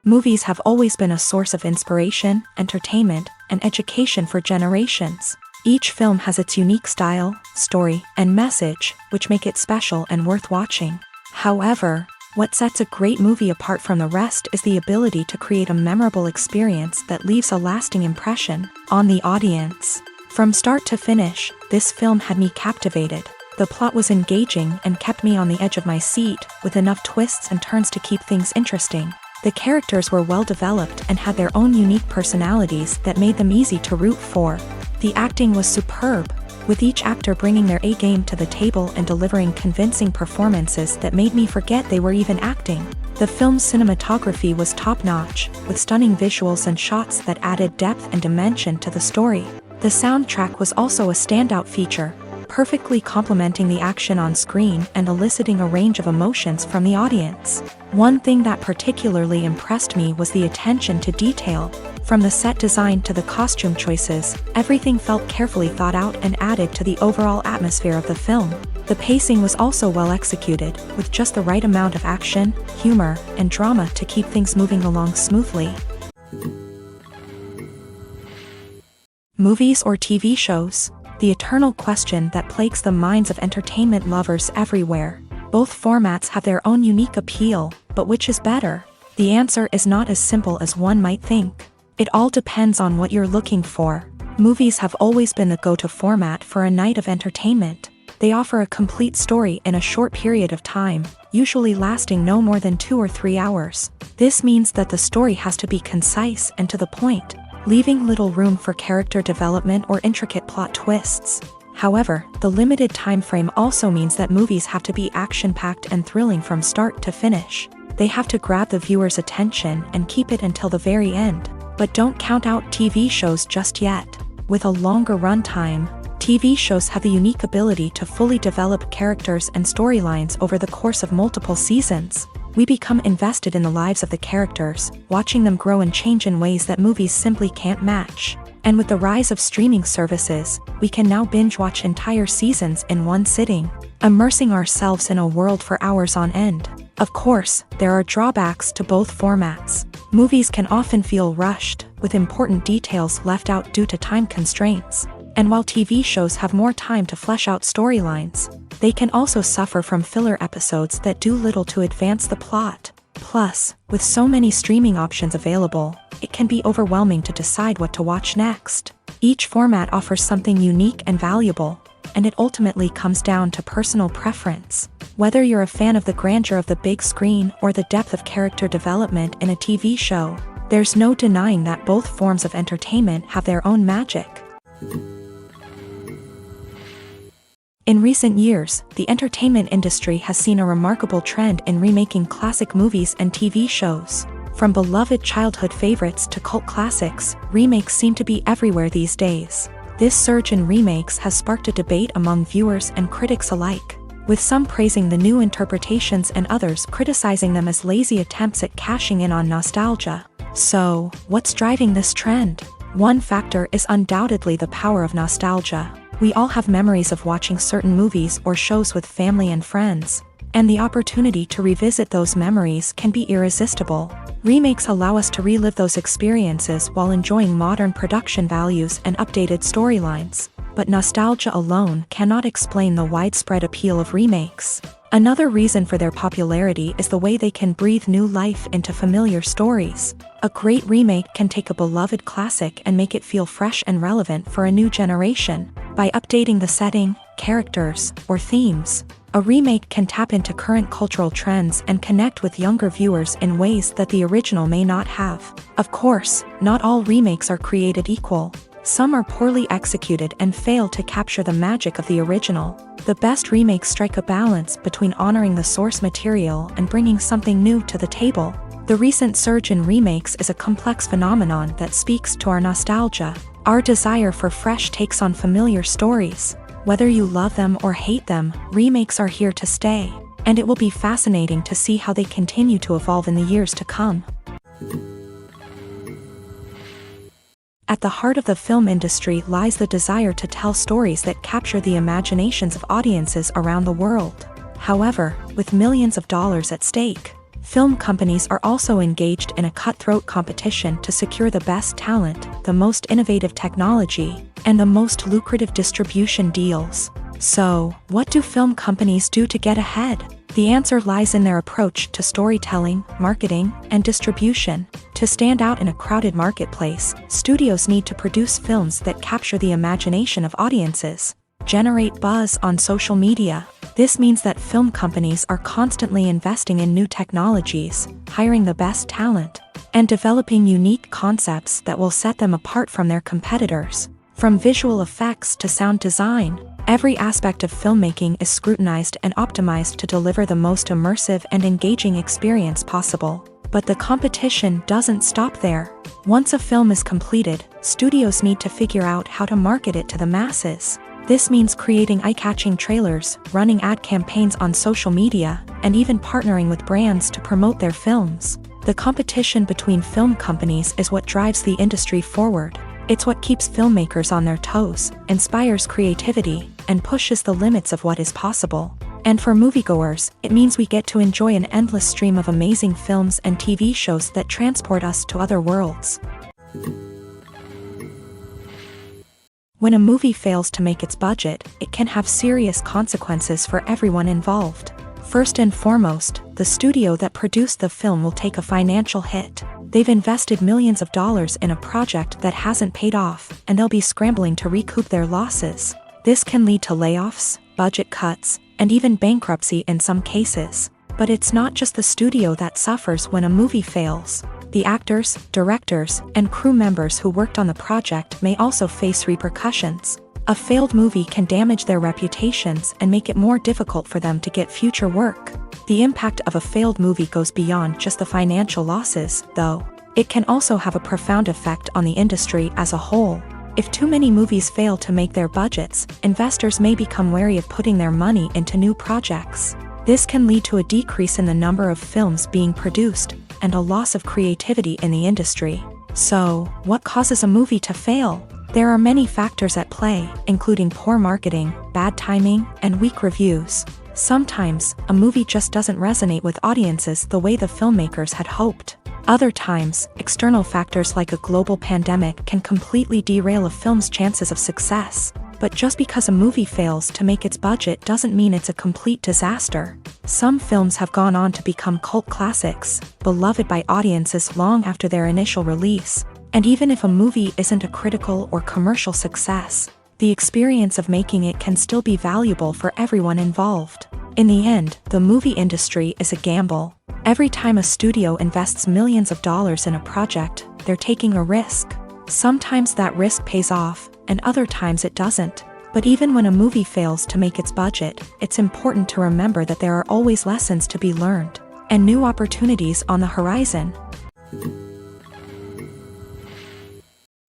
Movies have always been a source of inspiration, entertainment, and education for generations. Each film has its unique style, story, and message, which make it special and worth watching. However, what sets a great movie apart from the rest is the ability to create a memorable experience that leaves a lasting impression on the audience. From start to finish, this film had me captivated. The plot was engaging and kept me on the edge of my seat, with enough twists and turns to keep things interesting. The characters were well developed and had their own unique personalities that made them easy to root for. The acting was superb, with each actor bringing their A-game to the table and delivering convincing performances that made me forget they were even acting. The film's cinematography was top-notch, with stunning visuals and shots that added depth and dimension to the story. The soundtrack was also a standout feature, perfectly complementing the action on screen and eliciting a range of emotions from the audience. One thing that particularly impressed me was the attention to detail. From the set design to the costume choices, everything felt carefully thought out and added to the overall atmosphere of the film. The pacing was also well executed, with just the right amount of action, humor, and drama to keep things moving along smoothly. Movies or TV shows? The eternal question that plagues the minds of entertainment lovers everywhere. Both formats have their own unique appeal, but which is better? The answer is not as simple as one might think. It all depends on what you're looking for. Movies have always been the go-to format for a night of entertainment. They offer a complete story in a short period of time, usually lasting no more than 2 or 3 hours. This means that the story has to be concise and to the point, leaving little room for character development or intricate plot twists. However, the limited time frame also means that movies have to be action-packed and thrilling from start to finish. They have to grab the viewer's attention and keep it until the very end. But don't count out TV shows just yet. With a longer runtime, TV shows have the unique ability to fully develop characters and storylines over the course of multiple seasons. We become invested in the lives of the characters, watching them grow and change in ways that movies simply can't match. And with the rise of streaming services, we can now binge-watch entire seasons in one sitting, immersing ourselves in a world for hours on end. Of course, there are drawbacks to both formats. Movies can often feel rushed, with important details left out due to time constraints. And while TV shows have more time to flesh out storylines, they can also suffer from filler episodes that do little to advance the plot. Plus, with so many streaming options available, it can be overwhelming to decide what to watch next. Each format offers something unique and valuable, and it ultimately comes down to personal preference. Whether you're a fan of the grandeur of the big screen or the depth of character development in a TV show, there's no denying that both forms of entertainment have their own magic. In recent years, the entertainment industry has seen a remarkable trend in remaking classic movies and TV shows. From beloved childhood favorites to cult classics, remakes seem to be everywhere these days. This surge in remakes has sparked a debate among viewers and critics alike, with some praising the new interpretations and others criticizing them as lazy attempts at cashing in on nostalgia. So, what's driving this trend? One factor is undoubtedly the power of nostalgia. We all have memories of watching certain movies or shows with family and friends, and the opportunity to revisit those memories can be irresistible. Remakes allow us to relive those experiences while enjoying modern production values and updated storylines. But nostalgia alone cannot explain the widespread appeal of remakes. Another reason for their popularity is the way they can breathe new life into familiar stories. A great remake can take a beloved classic and make it feel fresh and relevant for a new generation. By updating the setting, characters, or themes, a remake can tap into current cultural trends and connect with younger viewers in ways that the original may not have. Of course, not all remakes are created equal. Some are poorly executed and fail to capture the magic of the original. The best remakes strike a balance between honoring the source material and bringing something new to the table. The recent surge in remakes is a complex phenomenon that speaks to our nostalgia, our desire for fresh takes on familiar stories. Whether you love them or hate them, remakes are here to stay, and it will be fascinating to see how they continue to evolve in the years to come. At the heart of the film industry lies the desire to tell stories that capture the imaginations of audiences around the world. However, with millions of dollars at stake, Film companies are also engaged in a cutthroat competition to secure the best talent, the most innovative technology, and the most lucrative distribution deals. So, what do film companies do to get ahead? The answer lies in their approach to storytelling, marketing, and distribution. To stand out in a crowded marketplace, studios need to produce films that capture the imagination of audiences, generate buzz on social media. This means that film companies are constantly investing in new technologies, hiring the best talent, and developing unique concepts that will set them apart from their competitors. From visual effects to sound design, every aspect of filmmaking is scrutinized and optimized to deliver the most immersive and engaging experience possible. But the competition doesn't stop there. Once a film is completed, studios need to figure out how to market it to the masses. This means creating eye-catching trailers, running ad campaigns on social media, and even partnering with brands to promote their films. The competition between film companies is what drives the industry forward. It's what keeps filmmakers on their toes, inspires creativity, and pushes the limits of what is possible. And for moviegoers, it means we get to enjoy an endless stream of amazing films and TV shows that transport us to other worlds. When a movie fails to make its budget, it can have serious consequences for everyone involved. First and foremost, the studio that produced the film will take a financial hit. They've invested millions of dollars in a project that hasn't paid off, and they'll be scrambling to recoup their losses. This can lead to layoffs, budget cuts, and even bankruptcy in some cases. But it's not just the studio that suffers when a movie fails. The actors, directors, and crew members who worked on the project may also face repercussions. A failed movie can damage their reputations and make it more difficult for them to get future work. The impact of a failed movie goes beyond just the financial losses, though. It can also have a profound effect on the industry as a whole. If too many movies fail to make their budgets, investors may become wary of putting their money into new projects. This can lead to a decrease in the number of films being produced, and a loss of creativity in the industry. So, what causes a movie to fail? There are many factors at play, including poor marketing, bad timing, and weak reviews. Sometimes, a movie just doesn't resonate with audiences the way the filmmakers had hoped. Other times, external factors like a global pandemic can completely derail a film's chances of success. But just because a movie fails to make its budget doesn't mean it's a complete disaster. Some films have gone on to become cult classics, beloved by audiences long after their initial release. And even if a movie isn't a critical or commercial success, the experience of making it can still be valuable for everyone involved. In the end, the movie industry is a gamble. Every time a studio invests millions of dollars in a project, they're taking a risk. Sometimes that risk pays off, and other times it doesn't. But even when a movie fails to make its budget, it's important to remember that there are always lessons to be learned, and new opportunities on the horizon.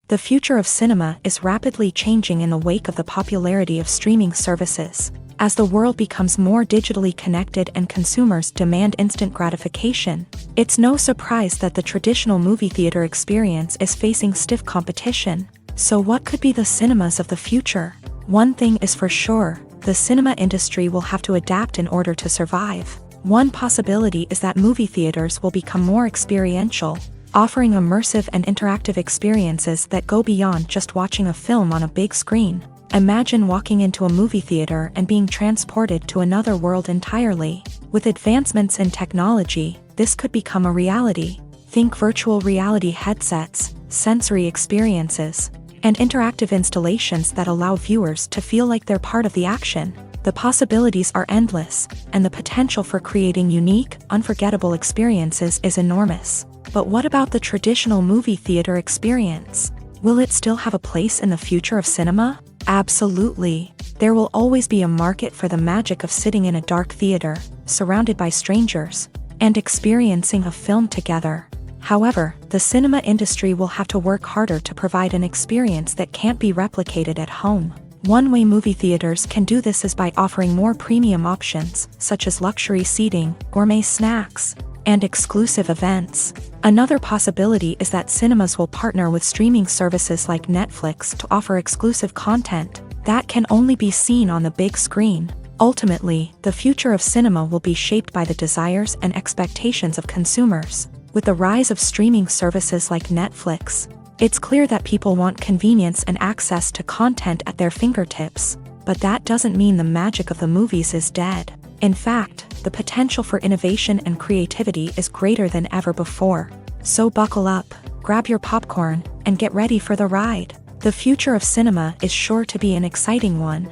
The future of cinema is rapidly changing in the wake of the popularity of streaming services. As the world becomes more digitally connected and consumers demand instant gratification, it's no surprise that the traditional movie theater experience is facing stiff competition. So what could be the cinemas of the future? One thing is for sure, the cinema industry will have to adapt in order to survive. One possibility is that movie theaters will become more experiential, offering immersive and interactive experiences that go beyond just watching a film on a big screen. Imagine walking into a movie theater and being transported to another world entirely. With advancements in technology, this could become a reality. Think virtual reality headsets, sensory experiences, and interactive installations that allow viewers to feel like they're part of the action. The possibilities are endless, and the potential for creating unique, unforgettable experiences is enormous. But what about the traditional movie theater experience? Will it still have a place in the future of cinema? Absolutely. There will always be a market for the magic of sitting in a dark theater, surrounded by strangers, and experiencing a film together. However, the cinema industry will have to work harder to provide an experience that can't be replicated at home. One way movie theaters can do this is by offering more premium options, such as luxury seating, gourmet snacks, and exclusive events. Another possibility is that cinemas will partner with streaming services like Netflix to offer exclusive content that can only be seen on the big screen. Ultimately, the future of cinema will be shaped by the desires and expectations of consumers. With the rise of streaming services like Netflix, it's clear that people want convenience and access to content at their fingertips. But that doesn't mean the magic of the movies is dead. In fact, the potential for innovation and creativity is greater than ever before. So buckle up, grab your popcorn, and get ready for the ride. The future of cinema is sure to be an exciting one.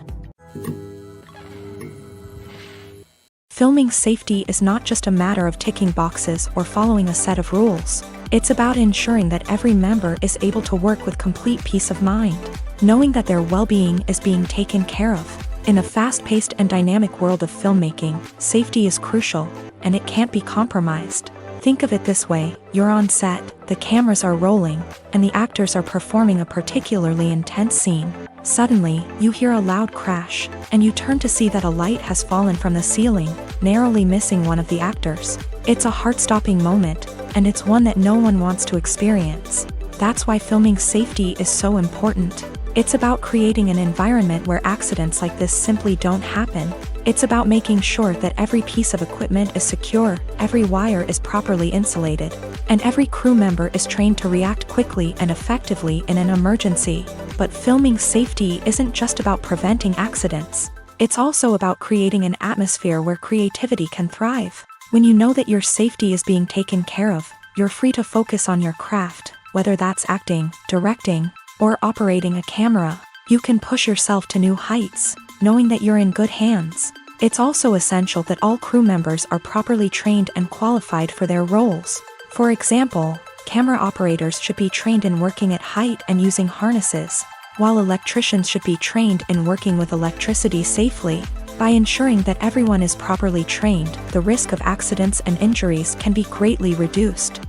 Filming safety is not just a matter of ticking boxes or following a set of rules. It's about ensuring that every member is able to work with complete peace of mind, knowing that their well-being is being taken care of. In a fast-paced and dynamic world of filmmaking, safety is crucial, and it can't be compromised. Think of it this way: you're on set, the cameras are rolling, and the actors are performing a particularly intense scene. Suddenly, you hear a loud crash, and you turn to see that a light has fallen from the ceiling, narrowly missing one of the actors. It's a heart-stopping moment, and it's one that no one wants to experience. That's why filming safety is so important. It's about creating an environment where accidents like this simply don't happen. It's about making sure that every piece of equipment is secure, every wire is properly insulated, and every crew member is trained to react quickly and effectively in an emergency. But filming safety isn't just about preventing accidents. It's also about creating an atmosphere where creativity can thrive. When you know that your safety is being taken care of, you're free to focus on your craft, whether that's acting, directing, or operating a camera. You can push yourself to new heights, knowing that you're in good hands. It's also essential that all crew members are properly trained and qualified for their roles. For example, camera operators should be trained in working at height and using harnesses, while electricians should be trained in working with electricity safely. By ensuring that everyone is properly trained, the risk of accidents and injuries can be greatly reduced.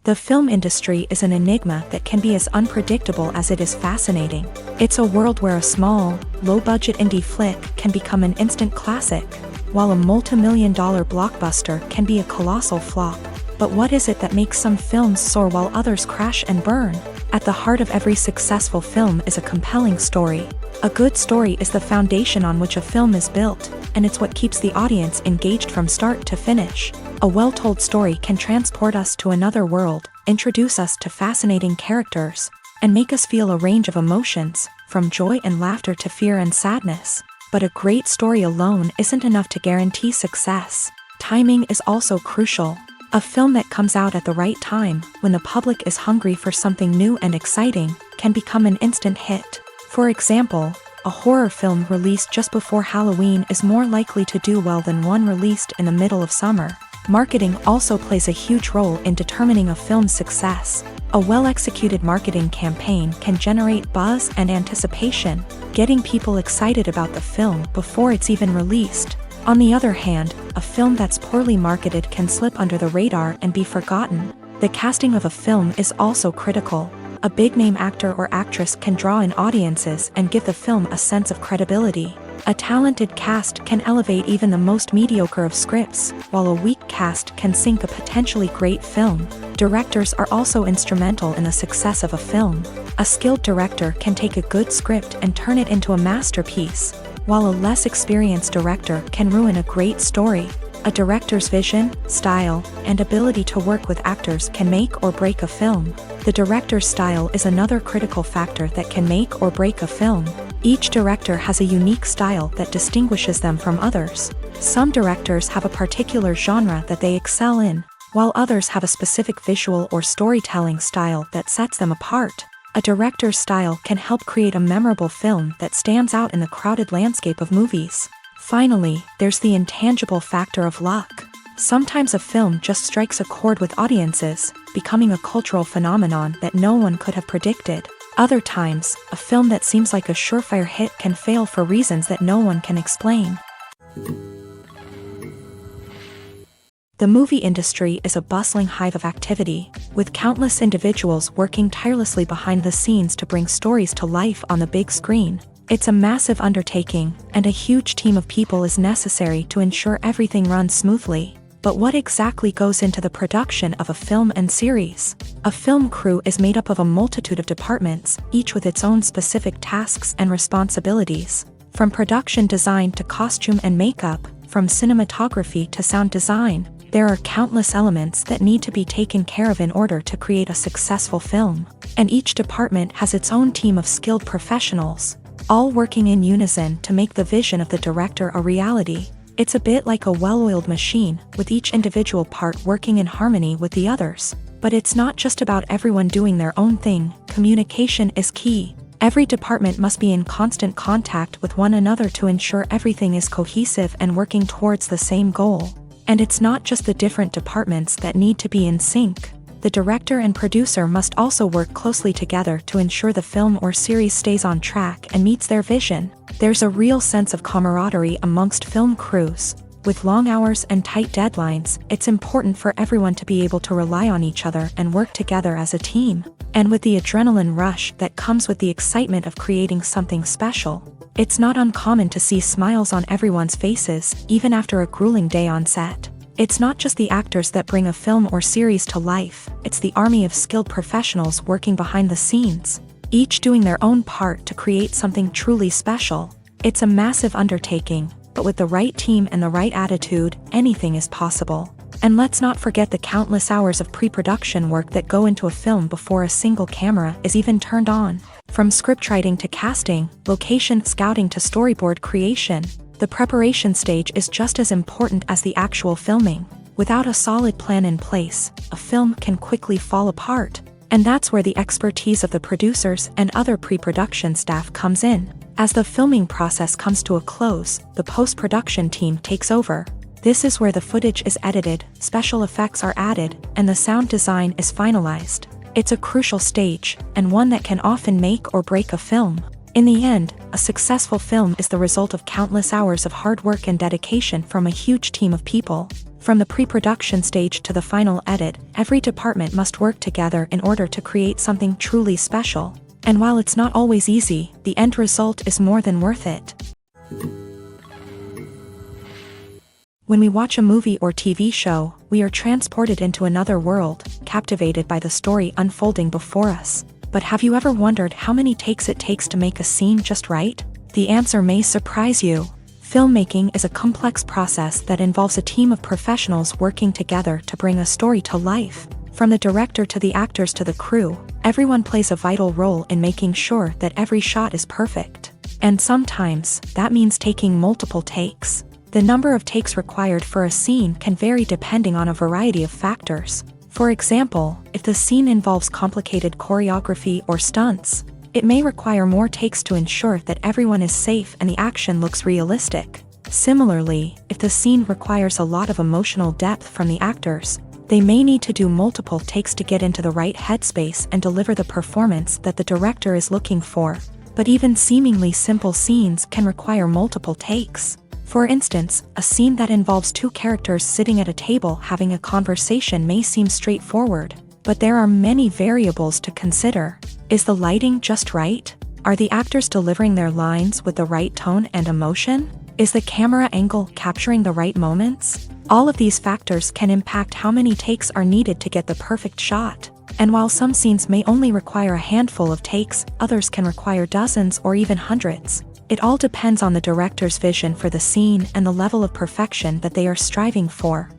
The film industry is an enigma that can be as unpredictable as it is fascinating. It's a world where a small, low-budget indie flick can become an instant classic, while a multi-million-dollar blockbuster can be a colossal flop. But what is it that makes some films soar while others crash and burn? At the heart of every successful film is a compelling story. A good story is the foundation on which a film is built, and it's what keeps the audience engaged from start to finish. A well-told story can transport us to another world, introduce us to fascinating characters, and make us feel a range of emotions, from joy and laughter to fear and sadness. But a great story alone isn't enough to guarantee success. Timing is also crucial. A film that comes out at the right time, when the public is hungry for something new and exciting, can become an instant hit. For example, a horror film released just before Halloween is more likely to do well than one released in the middle of summer. Marketing also plays a huge role in determining a film's success. A well-executed marketing campaign can generate buzz and anticipation, getting people excited about the film before it's even released. On the other hand, a film that's poorly marketed can slip under the radar and be forgotten. The casting of a film is also critical. A big-name actor or actress can draw in audiences and give the film a sense of credibility. A talented cast can elevate even the most mediocre of scripts, while a weak cast can sink a potentially great film. Directors are also instrumental in the success of a film. A skilled director can take a good script and turn it into a masterpiece, while a less experienced director can ruin a great story. A director's vision, style, and ability to work with actors can make or break a film. The director's style is another critical factor that can make or break a film. Each director has a unique style that distinguishes them from others. Some directors have a particular genre that they excel in, while others have a specific visual or storytelling style that sets them apart. A director's style can help create a memorable film that stands out in the crowded landscape of movies. Finally, there's the intangible factor of luck. Sometimes a film just strikes a chord with audiences, becoming a cultural phenomenon that no one could have predicted. Other times, a film that seems like a surefire hit can fail for reasons that no one can explain. The movie industry is a bustling hive of activity, with countless individuals working tirelessly behind the scenes to bring stories to life on the big screen. It's a massive undertaking, and a huge team of people is necessary to ensure everything runs smoothly. But what exactly goes into the production of a film and series? A film crew is made up of a multitude of departments, each with its own specific tasks and responsibilities. From production design to costume and makeup, from cinematography to sound design, there are countless elements that need to be taken care of in order to create a successful film. And each department has its own team of skilled professionals, all working in unison to make the vision of the director a reality. It's a bit like a well-oiled machine, with each individual part working in harmony with the others. But it's not just about everyone doing their own thing. Communication is key. Every department must be in constant contact with one another to ensure everything is cohesive and working towards the same goal. And it's not just the different departments that need to be in sync. The director and producer must also work closely together to ensure the film or series stays on track and meets their vision. There's a real sense of camaraderie amongst film crews. With long hours and tight deadlines, it's important for everyone to be able to rely on each other and work together as a team. And with the adrenaline rush that comes with the excitement of creating something special, it's not uncommon to see smiles on everyone's faces, even after a grueling day on set. It's not just the actors that bring a film or series to life, it's the army of skilled professionals working behind the scenes, each doing their own part to create something truly special. It's a massive undertaking, but with the right team and the right attitude, anything is possible. And let's not forget the countless hours of pre-production work that go into a film before a single camera is even turned on. From scriptwriting to casting, location scouting to storyboard creation, the preparation stage is just as important as the actual filming. Without a solid plan in place, a film can quickly fall apart. And that's where the expertise of the producers and other pre-production staff comes in. As the filming process comes to a close, the post-production team takes over. This is where the footage is edited, special effects are added, and the sound design is finalized. It's a crucial stage, and one that can often make or break a film. In the end, a successful film is the result of countless hours of hard work and dedication from a huge team of people. From the pre-production stage to the final edit, every department must work together in order to create something truly special. And while it's not always easy, the end result is more than worth it. When we watch a movie or TV show, we are transported into another world, captivated by the story unfolding before us. But have you ever wondered how many takes it takes to make a scene just right? The answer may surprise you. Filmmaking is a complex process that involves a team of professionals working together to bring a story to life. From the director to the actors to the crew, everyone plays a vital role in making sure that every shot is perfect. And sometimes, that means taking multiple takes. The number of takes required for a scene can vary depending on a variety of factors. For example, if the scene involves complicated choreography or stunts, it may require more takes to ensure that everyone is safe and the action looks realistic. Similarly, if the scene requires a lot of emotional depth from the actors, they may need to do multiple takes to get into the right headspace and deliver the performance that the director is looking for. But even seemingly simple scenes can require multiple takes. For instance, a scene that involves two characters sitting at a table having a conversation may seem straightforward, but there are many variables to consider. Is the lighting just right? Are the actors delivering their lines with the right tone and emotion? Is the camera angle capturing the right moments? All of these factors can impact how many takes are needed to get the perfect shot. And while some scenes may only require a handful of takes, others can require dozens or even hundreds. It all depends on the director's vision for the scene and the level of perfection that they are striving for.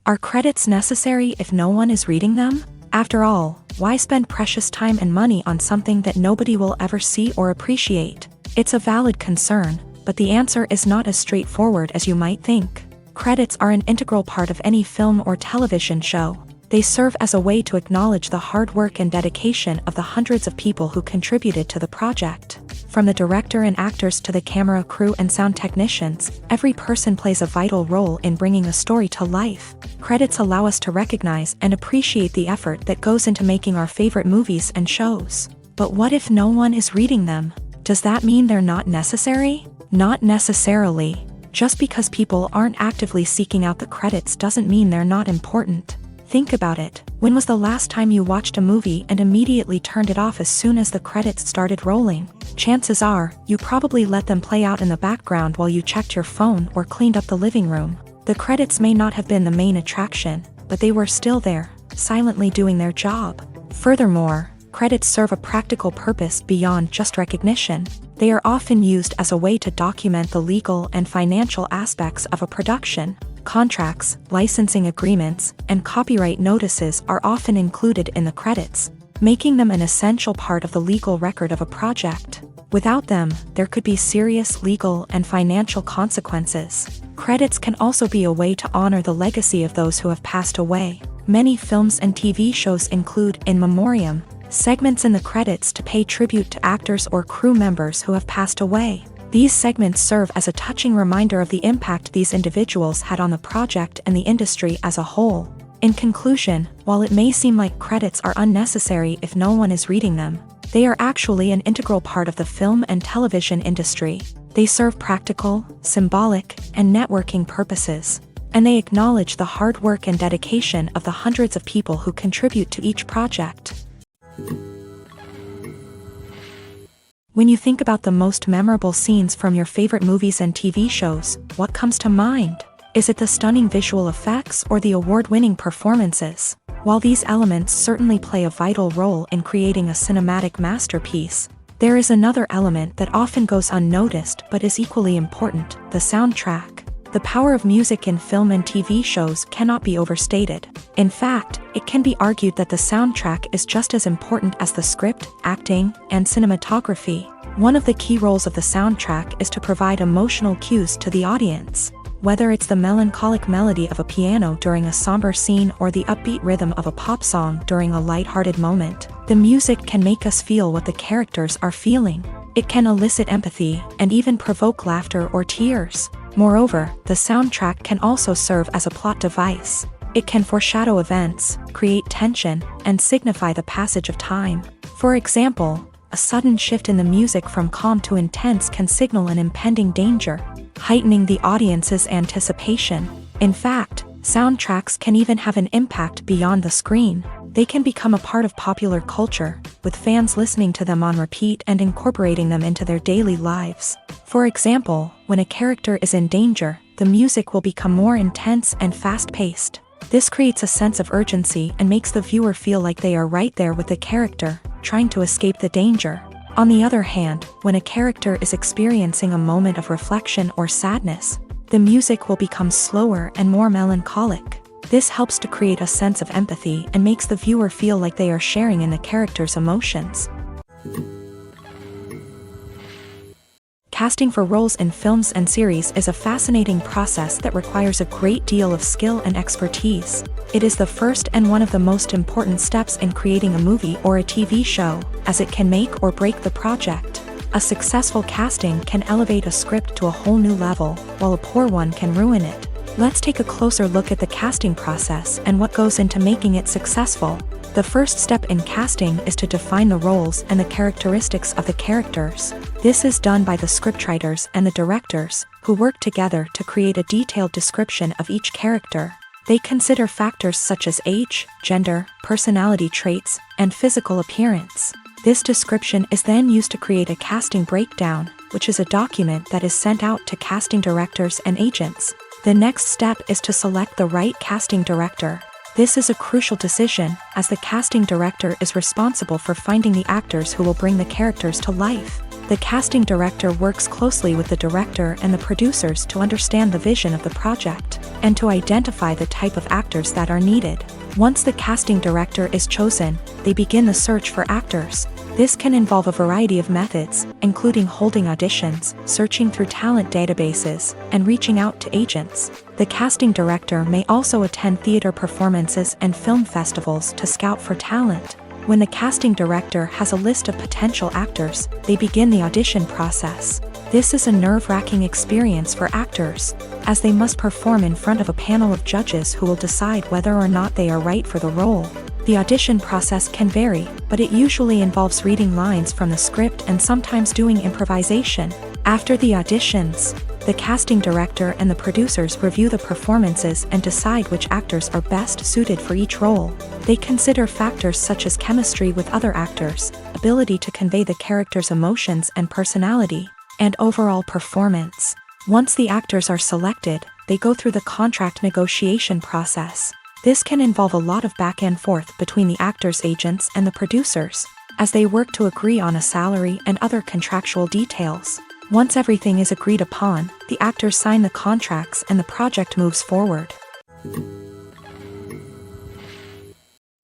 Are credits necessary if no one is reading them? After all, why spend precious time and money on something that nobody will ever see or appreciate? It's a valid concern, but the answer is not as straightforward as you might think. Credits are an integral part of any film or television show. They serve as a way to acknowledge the hard work and dedication of the hundreds of people who contributed to the project. From the director and actors to the camera crew and sound technicians, every person plays a vital role in bringing a story to life. Credits allow us to recognize and appreciate the effort that goes into making our favorite movies and shows. But what if no one is reading them? Does that mean they're not necessary? Not necessarily. Just because people aren't actively seeking out the credits doesn't mean they're not important. Think about it. When was the last time you watched a movie and immediately turned it off as soon as the credits started rolling? Chances are, you probably let them play out in the background while you checked your phone or cleaned up the living room. The credits may not have been the main attraction, but they were still there, silently doing their job. Furthermore, credits serve a practical purpose beyond just recognition. They are often used as a way to document the legal and financial aspects of a production. Contracts, licensing agreements, and copyright notices are often included in the credits, making them an essential part of the legal record of a project. Without them, there could be serious legal and financial consequences. Credits can also be a way to honor the legacy of those who have passed away. Many films and TV shows include in memoriam segments in the credits to pay tribute to actors or crew members who have passed away. These segments serve as a touching reminder of the impact these individuals had on the project and the industry as a whole. In conclusion, while it may seem like credits are unnecessary if no one is reading them, they are actually an integral part of the film and television industry. They serve practical, symbolic, and networking purposes, and they acknowledge the hard work and dedication of the hundreds of people who contribute to each project. When you think about the most memorable scenes from your favorite movies and TV shows, what comes to mind? Is it the stunning visual effects or the award-winning performances? While these elements certainly play a vital role in creating a cinematic masterpiece, there is another element that often goes unnoticed but is equally important: the soundtrack. The power of music in film and TV shows cannot be overstated. In fact, it can be argued that the soundtrack is just as important as the script, acting, and cinematography. One of the key roles of the soundtrack is to provide emotional cues to the audience. Whether it's the melancholic melody of a piano during a somber scene or the upbeat rhythm of a pop song during a lighthearted moment, the music can make us feel what the characters are feeling. It can elicit empathy and even provoke laughter or tears. Moreover, the soundtrack can also serve as a plot device. It can foreshadow events, create tension, and signify the passage of time. For example, a sudden shift in the music from calm to intense can signal an impending danger, heightening the audience's anticipation. In fact, soundtracks can even have an impact beyond the screen. They can become a part of popular culture, with fans listening to them on repeat and incorporating them into their daily lives. For example, when a character is in danger, the music will become more intense and fast-paced. This creates a sense of urgency and makes the viewer feel like they are right there with the character, trying to escape the danger. On the other hand, when a character is experiencing a moment of reflection or sadness, the music will become slower and more melancholic. This helps to create a sense of empathy and makes the viewer feel like they are sharing in the character's emotions. Casting for roles in films and series is a fascinating process that requires a great deal of skill and expertise. It is the first and one of the most important steps in creating a movie or a TV show, as it can make or break the project. A successful casting can elevate a script to a whole new level, while a poor one can ruin it. Let's take a closer look at the casting process and what goes into making it successful. The first step in casting is to define the roles and the characteristics of the characters. This is done by the scriptwriters and the directors, who work together to create a detailed description of each character. They consider factors such as age, gender, personality traits, and physical appearance. This description is then used to create a casting breakdown, which is a document that is sent out to casting directors and agents. The next step is to select the right casting director. This is a crucial decision, as the casting director is responsible for finding the actors who will bring the characters to life. The casting director works closely with the director and the producers to understand the vision of the project, and to identify the type of actors that are needed. Once the casting director is chosen, they begin the search for actors. This can involve a variety of methods, including holding auditions, searching through talent databases, and reaching out to agents. The casting director may also attend theater performances and film festivals to scout for talent. When the casting director has a list of potential actors, they begin the audition process. This is a nerve-wracking experience for actors, as they must perform in front of a panel of judges who will decide whether or not they are right for the role. The audition process can vary, but it usually involves reading lines from the script and sometimes doing improvisation. After the auditions, The casting director and the producers review the performances and decide which actors are best suited for each role. They consider factors such as chemistry with other actors, ability to convey the character's emotions and personality, and overall performance. Once the actors are selected, they go through the contract negotiation process. This can involve a lot of back and forth between the actors' agents and the producers, as they work to agree on a salary and other contractual details. Once everything is agreed upon, the actors sign the contracts and the project moves forward.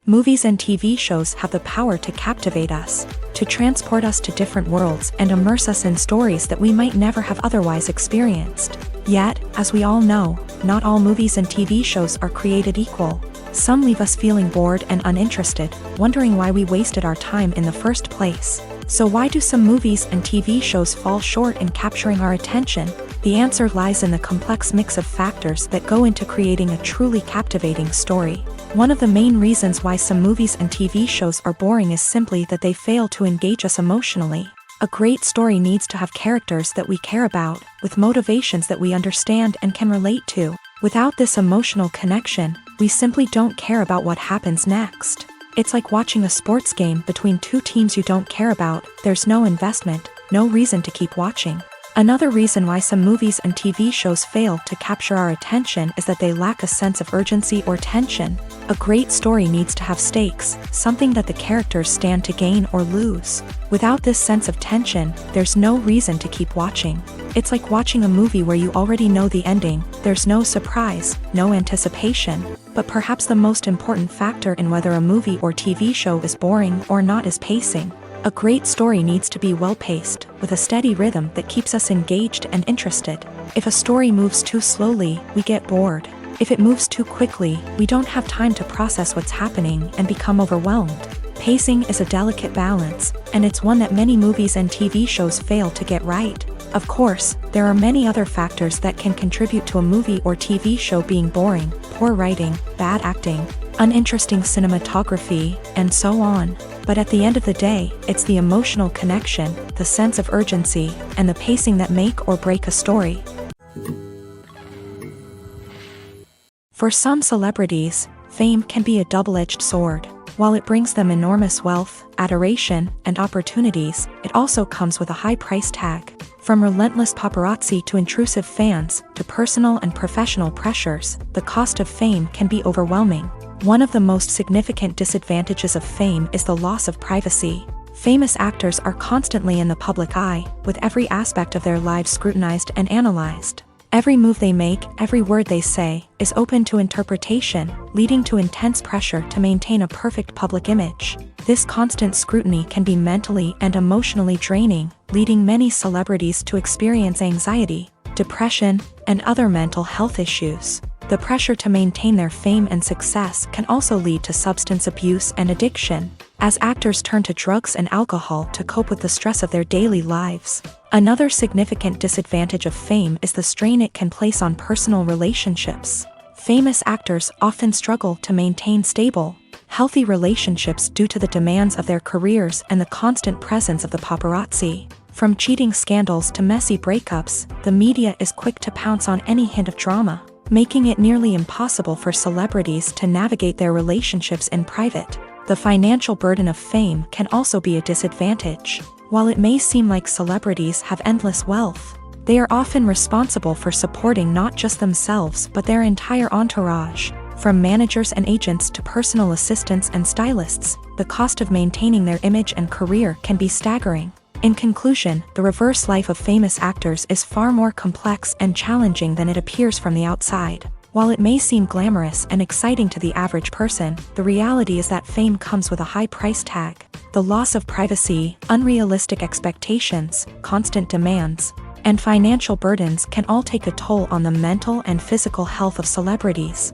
Movies and TV shows have the power to captivate us, to transport us to different worlds and immerse us in stories that we might never have otherwise experienced. Yet, as we all know, not all movies and TV shows are created equal. Some leave us feeling bored and uninterested, wondering why we wasted our time in the first place. So why do some movies and TV shows fall short in capturing our attention? The answer lies in the complex mix of factors that go into creating a truly captivating story. One of the main reasons why some movies and TV shows are boring is simply that they fail to engage us emotionally. A great story needs to have characters that we care about, with motivations that we understand and can relate to. Without this emotional connection, we simply don't care about what happens next. It's like watching a sports game between two teams you don't care about. There's no investment, no reason to keep watching. Another reason why some movies and TV shows fail to capture our attention is that they lack a sense of urgency or tension. A great story needs to have stakes, something that the characters stand to gain or lose. Without this sense of tension, there's no reason to keep watching. It's like watching a movie where you already know the ending. There's no surprise, no anticipation. But perhaps the most important factor in whether a movie or TV show is boring or not is pacing. A great story needs to be well-paced, with a steady rhythm that keeps us engaged and interested. If a story moves too slowly, we get bored. If it moves too quickly, we don't have time to process what's happening and become overwhelmed. Pacing is a delicate balance, and it's one that many movies and TV shows fail to get right. Of course, there are many other factors that can contribute to a movie or TV show being boring: poor writing, bad acting, uninteresting cinematography, and so on. But at the end of the day, it's the emotional connection, the sense of urgency, and the pacing that make or break a story. For some celebrities, fame can be a double-edged sword. While it brings them enormous wealth, adoration, and opportunities, it also comes with a high price tag. From relentless paparazzi to intrusive fans, to personal and professional pressures, the cost of fame can be overwhelming. One of the most significant disadvantages of fame is the loss of privacy. Famous actors are constantly in the public eye, with every aspect of their lives scrutinized and analyzed. Every move they make, every word they say, is open to interpretation, leading to intense pressure to maintain a perfect public image. This constant scrutiny can be mentally and emotionally draining, leading many celebrities to experience anxiety, depression, and other mental health issues. The pressure to maintain their fame and success can also lead to substance abuse and addiction, as actors turn to drugs and alcohol to cope with the stress of their daily lives. Another significant disadvantage of fame is the strain it can place on personal relationships. Famous actors often struggle to maintain stable, healthy relationships due to the demands of their careers and the constant presence of the paparazzi. From cheating scandals to messy breakups, the media is quick to pounce on any hint of drama, making it nearly impossible for celebrities to navigate their relationships in private. The financial burden of fame can also be a disadvantage. While it may seem like celebrities have endless wealth, they are often responsible for supporting not just themselves but their entire entourage. From managers and agents to personal assistants and stylists, the cost of maintaining their image and career can be staggering. In conclusion, the reverse life of famous actors is far more complex and challenging than it appears from the outside. While it may seem glamorous and exciting to the average person, the reality is that fame comes with a high price tag. The loss of privacy, unrealistic expectations, constant demands, and financial burdens can all take a toll on the mental and physical health of celebrities.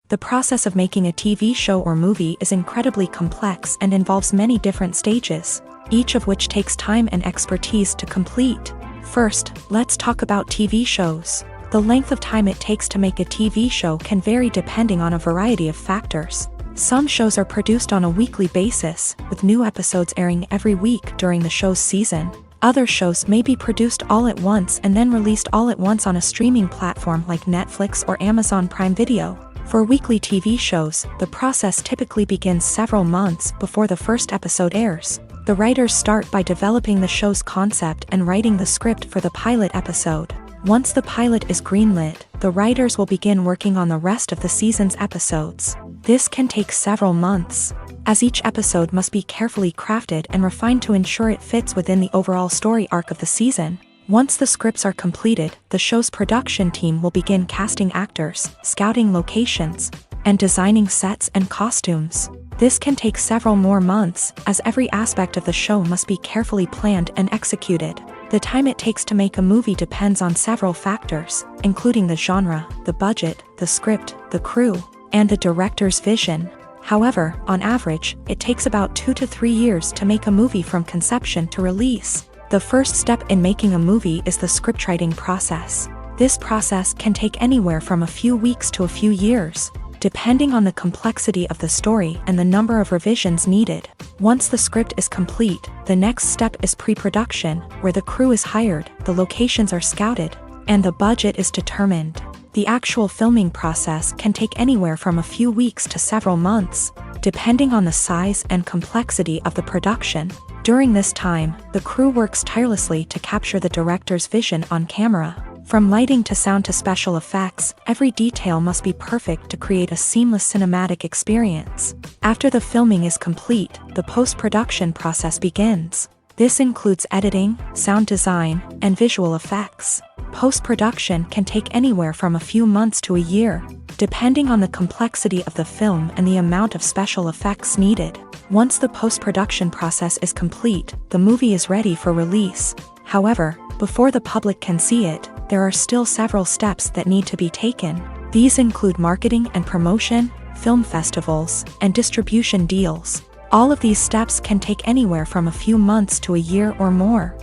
The process of making a TV show or movie is incredibly complex and involves many different stages, each of which takes time and expertise to complete. First, let's talk about TV shows. The length of time it takes to make a TV show can vary depending on a variety of factors. Some shows are produced on a weekly basis, with new episodes airing every week during the show's season. Other shows may be produced all at once and then released all at once on a streaming platform like Netflix or Amazon Prime Video. For weekly TV shows, the process typically begins several months before the first episode airs. The writers start by developing the show's concept and writing the script for the pilot episode. Once the pilot is greenlit, the writers will begin working on the rest of the season's episodes. This can take several months, as each episode must be carefully crafted and refined to ensure it fits within the overall story arc of the season. Once the scripts are completed, the show's production team will begin casting actors, scouting locations, and designing sets and costumes. This can take several more months, as every aspect of the show must be carefully planned and executed. The time it takes to make a movie depends on several factors, including the genre, the budget, the script, the crew, and the director's vision. However, on average, it takes about 2 to 3 years to make a movie from conception to release. The first step in making a movie is the scriptwriting process. This process can take anywhere from a few weeks to a few years, depending on the complexity of the story and the number of revisions needed. Once the script is complete, the next step is pre-production, where the crew is hired, the locations are scouted, and the budget is determined. The actual filming process can take anywhere from a few weeks to several months, depending on the size and complexity of the production. During this time, the crew works tirelessly to capture the director's vision on camera. From lighting to sound to special effects, every detail must be perfect to create a seamless cinematic experience. After the filming is complete, the post-production process begins. This includes editing, sound design, and visual effects. Post-production can take anywhere from a few months to a year, depending on the complexity of the film and the amount of special effects needed. Once the post-production process is complete, the movie is ready for release. However, before the public can see it, there are still several steps that need to be taken. These include marketing and promotion, film festivals, and distribution deals. All of these steps can take anywhere from a few months to a year or more.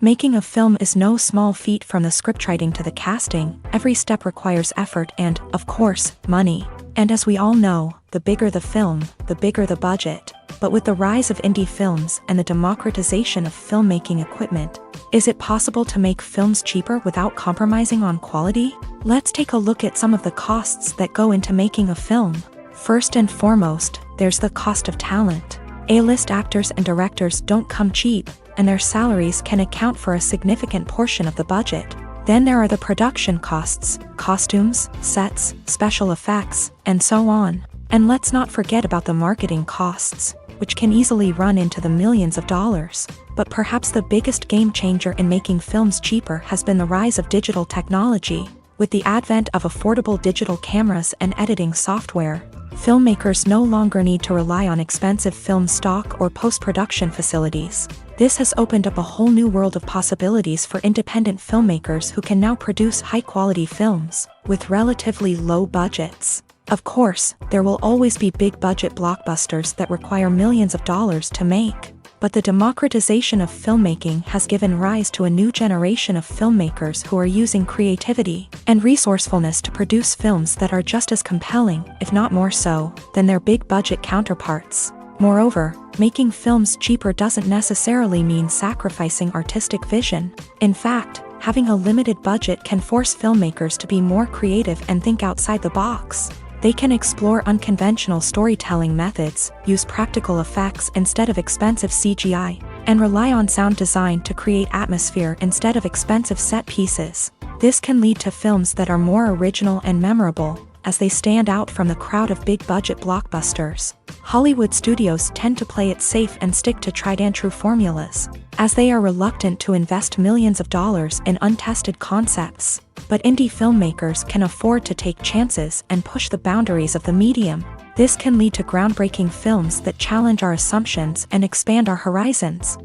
Making a film is no small feat. From the scriptwriting to the casting, every step requires effort and, of course, money. And as we all know, the bigger the film, the bigger the budget. But with the rise of indie films and the democratization of filmmaking equipment, is it possible to make films cheaper without compromising on quality? Let's take a look at some of the costs that go into making a film. First and foremost, there's the cost of talent. A-list actors and directors don't come cheap, and their salaries can account for a significant portion of the budget. Then there are the production costs, costumes, sets, special effects, and so on. And let's not forget about the marketing costs, which can easily run into the millions of dollars. But perhaps the biggest game changer in making films cheaper has been the rise of digital technology. With the advent of affordable digital cameras and editing software, filmmakers no longer need to rely on expensive film stock or post-production facilities. This has opened up a whole new world of possibilities for independent filmmakers who can now produce high-quality films with relatively low budgets. Of course, there will always be big-budget blockbusters that require millions of dollars to make. But the democratization of filmmaking has given rise to a new generation of filmmakers who are using creativity and resourcefulness to produce films that are just as compelling, if not more so, than their big-budget counterparts. Moreover, making films cheaper doesn't necessarily mean sacrificing artistic vision. In fact, having a limited budget can force filmmakers to be more creative and think outside the box. They can explore unconventional storytelling methods, use practical effects instead of expensive CGI, and rely on sound design to create atmosphere instead of expensive set pieces. This can lead to films that are more original and memorable, as they stand out from the crowd of big-budget blockbusters. Hollywood studios tend to play it safe and stick to tried-and-true formulas, as they are reluctant to invest millions of dollars in untested concepts. But indie filmmakers can afford to take chances and push the boundaries of the medium. This can lead to groundbreaking films that challenge our assumptions and expand our horizons.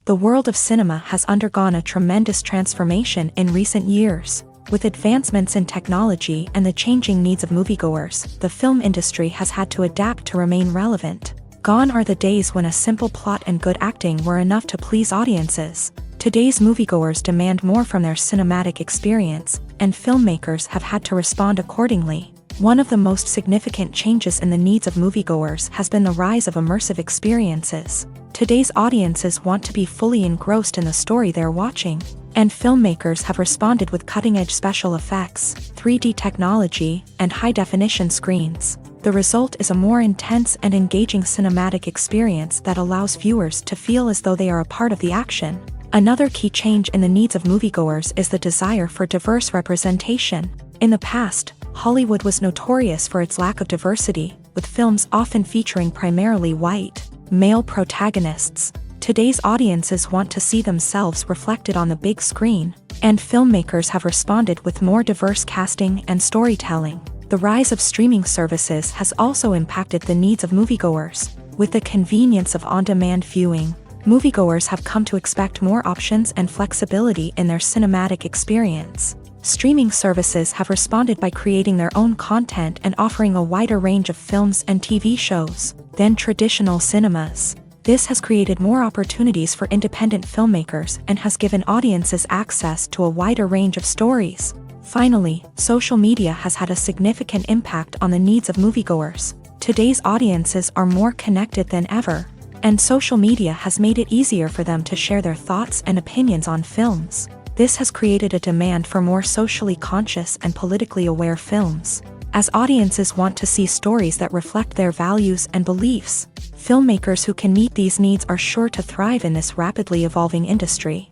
The world of cinema has undergone a tremendous transformation in recent years. With advancements in technology and the changing needs of moviegoers, the film industry has had to adapt to remain relevant. Gone are the days when a simple plot and good acting were enough to please audiences. Today's moviegoers demand more from their cinematic experience, and filmmakers have had to respond accordingly. One of the most significant changes in the needs of moviegoers has been the rise of immersive experiences. Today's audiences want to be fully engrossed in the story they're watching, and filmmakers have responded with cutting-edge special effects, 3D technology, and high-definition screens. The result is a more intense and engaging cinematic experience that allows viewers to feel as though they are a part of the action. Another key change in the needs of moviegoers is the desire for diverse representation. In the past, Hollywood was notorious for its lack of diversity, with films often featuring primarily white, male protagonists. Today's audiences want to see themselves reflected on the big screen, and filmmakers have responded with more diverse casting and storytelling. The rise of streaming services has also impacted the needs of moviegoers. With the convenience of on-demand viewing, moviegoers have come to expect more options and flexibility in their cinematic experience. Streaming services have responded by creating their own content and offering a wider range of films and TV shows than traditional cinemas. This has created more opportunities for independent filmmakers and has given audiences access to a wider range of stories. Finally, social media has had a significant impact on the needs of moviegoers. Today's audiences are more connected than ever, and social media has made it easier for them to share their thoughts and opinions on films. This has created a demand for more socially conscious and politically aware films. As audiences want to see stories that reflect their values and beliefs, filmmakers who can meet these needs are sure to thrive in this rapidly evolving industry.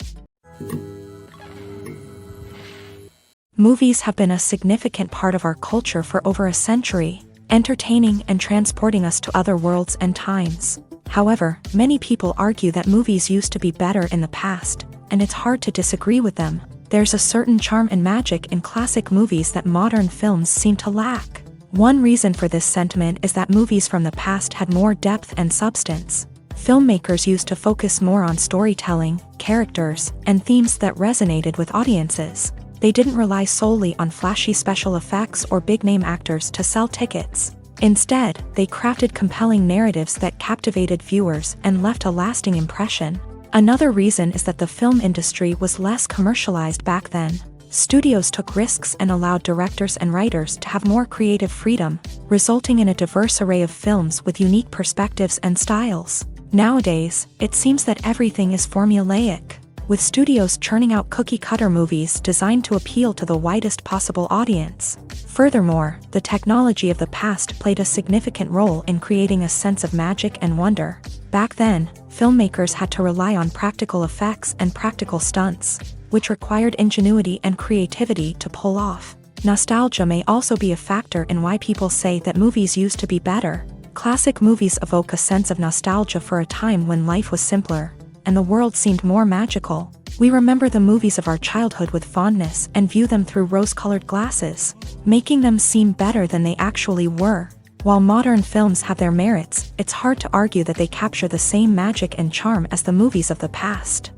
Movies have been a significant part of our culture for over a century, entertaining and transporting us to other worlds and times. However, many people argue that movies used to be better in the past, and it's hard to disagree with them. There's a certain charm and magic in classic movies that modern films seem to lack. One reason for this sentiment is that movies from the past had more depth and substance. Filmmakers used to focus more on storytelling, characters, and themes that resonated with audiences. They didn't rely solely on flashy special effects or big-name actors to sell tickets. Instead, they crafted compelling narratives that captivated viewers and left a lasting impression. Another reason is that the film industry was less commercialized back then. Studios took risks and allowed directors and writers to have more creative freedom, resulting in a diverse array of films with unique perspectives and styles. Nowadays, it seems that everything is formulaic, with studios churning out cookie-cutter movies designed to appeal to the widest possible audience. Furthermore, the technology of the past played a significant role in creating a sense of magic and wonder. Back then, filmmakers had to rely on practical effects and practical stunts, which required ingenuity and creativity to pull off. Nostalgia may also be a factor in why people say that movies used to be better. Classic movies evoke a sense of nostalgia for a time when life was simpler, and the world seemed more magical. We remember the movies of our childhood with fondness and view them through rose-colored glasses, making them seem better than they actually were. While modern films have their merits, it's hard to argue that they capture the same magic and charm as the movies of the past.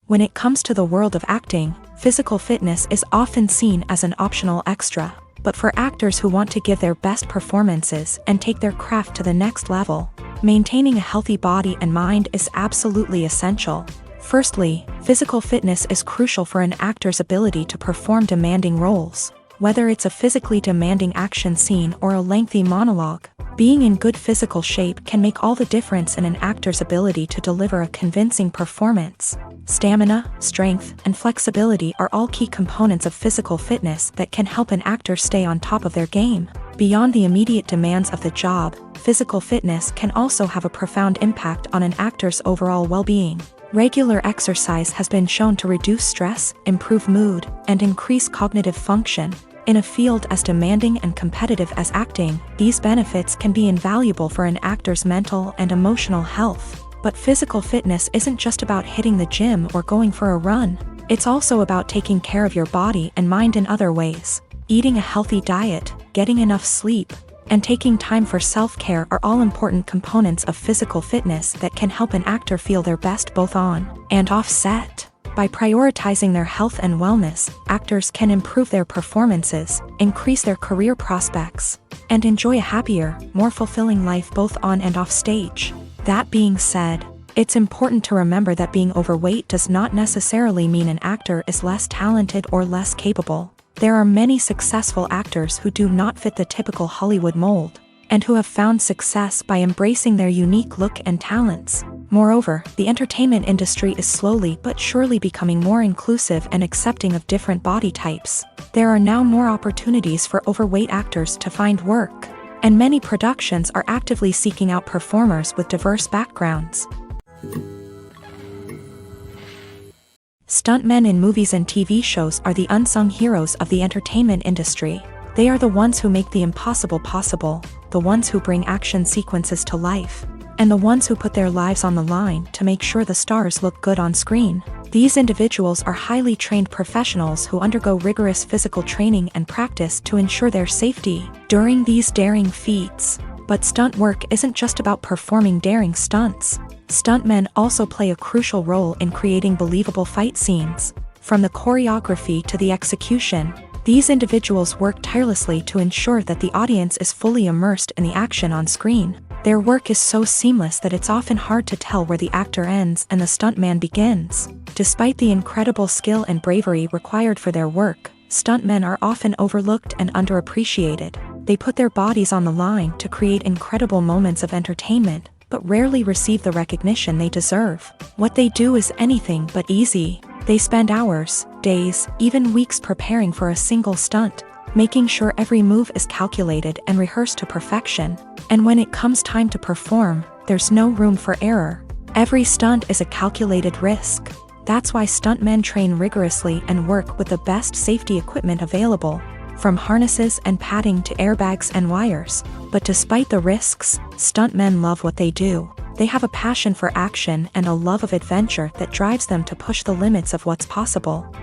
When it comes to the world of acting, physical fitness is often seen as an optional extra. But for actors who want to give their best performances and take their craft to the next level, maintaining a healthy body and mind is absolutely essential. Firstly, physical fitness is crucial for an actor's ability to perform demanding roles. Whether it's a physically demanding action scene or a lengthy monologue, being in good physical shape can make all the difference in an actor's ability to deliver a convincing performance. Stamina, strength, and flexibility are all key components of physical fitness that can help an actor stay on top of their game. Beyond the immediate demands of the job, physical fitness can also have a profound impact on an actor's overall well-being. Regular exercise has been shown to reduce stress, improve mood, and increase cognitive function. In a field as demanding and competitive as acting, these benefits can be invaluable for an actor's mental and emotional health. But physical fitness isn't just about hitting the gym or going for a run. It's also about taking care of your body and mind in other ways. Eating a healthy diet, getting enough sleep, and taking time for self-care are all important components of physical fitness that can help an actor feel their best both on and off set. By prioritizing their health and wellness, actors can improve their performances, increase their career prospects, and enjoy a happier, more fulfilling life both on and off stage. That being said, it's important to remember that being overweight does not necessarily mean an actor is less talented or less capable. There are many successful actors who do not fit the typical Hollywood mold, and who have found success by embracing their unique look and talents. Moreover, the entertainment industry is slowly but surely becoming more inclusive and accepting of different body types. There are now more opportunities for overweight actors to find work, and many productions are actively seeking out performers with diverse backgrounds. Stuntmen in movies and TV shows are the unsung heroes of the entertainment industry. They are the ones who make the impossible possible, the ones who bring action sequences to life, and the ones who put their lives on the line to make sure the stars look good on screen. These individuals are highly trained professionals who undergo rigorous physical training and practice to ensure their safety during these daring feats. But stunt work isn't just about performing daring stunts. Stuntmen also play a crucial role in creating believable fight scenes. From the choreography to the execution, these individuals work tirelessly to ensure that the audience is fully immersed in the action on screen. Their work is so seamless that it's often hard to tell where the actor ends and the stuntman begins. Despite the incredible skill and bravery required for their work, stuntmen are often overlooked and underappreciated. They put their bodies on the line to create incredible moments of entertainment, but rarely receive the recognition they deserve. What they do is anything but easy. They spend hours, days, even weeks preparing for a single stunt, making sure every move is calculated and rehearsed to perfection. And when it comes time to perform, there's no room for error. Every stunt is a calculated risk. That's why stuntmen train rigorously and work with the best safety equipment available, from harnesses and padding to airbags and wires. But despite the risks, stuntmen love what they do. They have a passion for action and a love of adventure that drives them to push the limits of what's possible.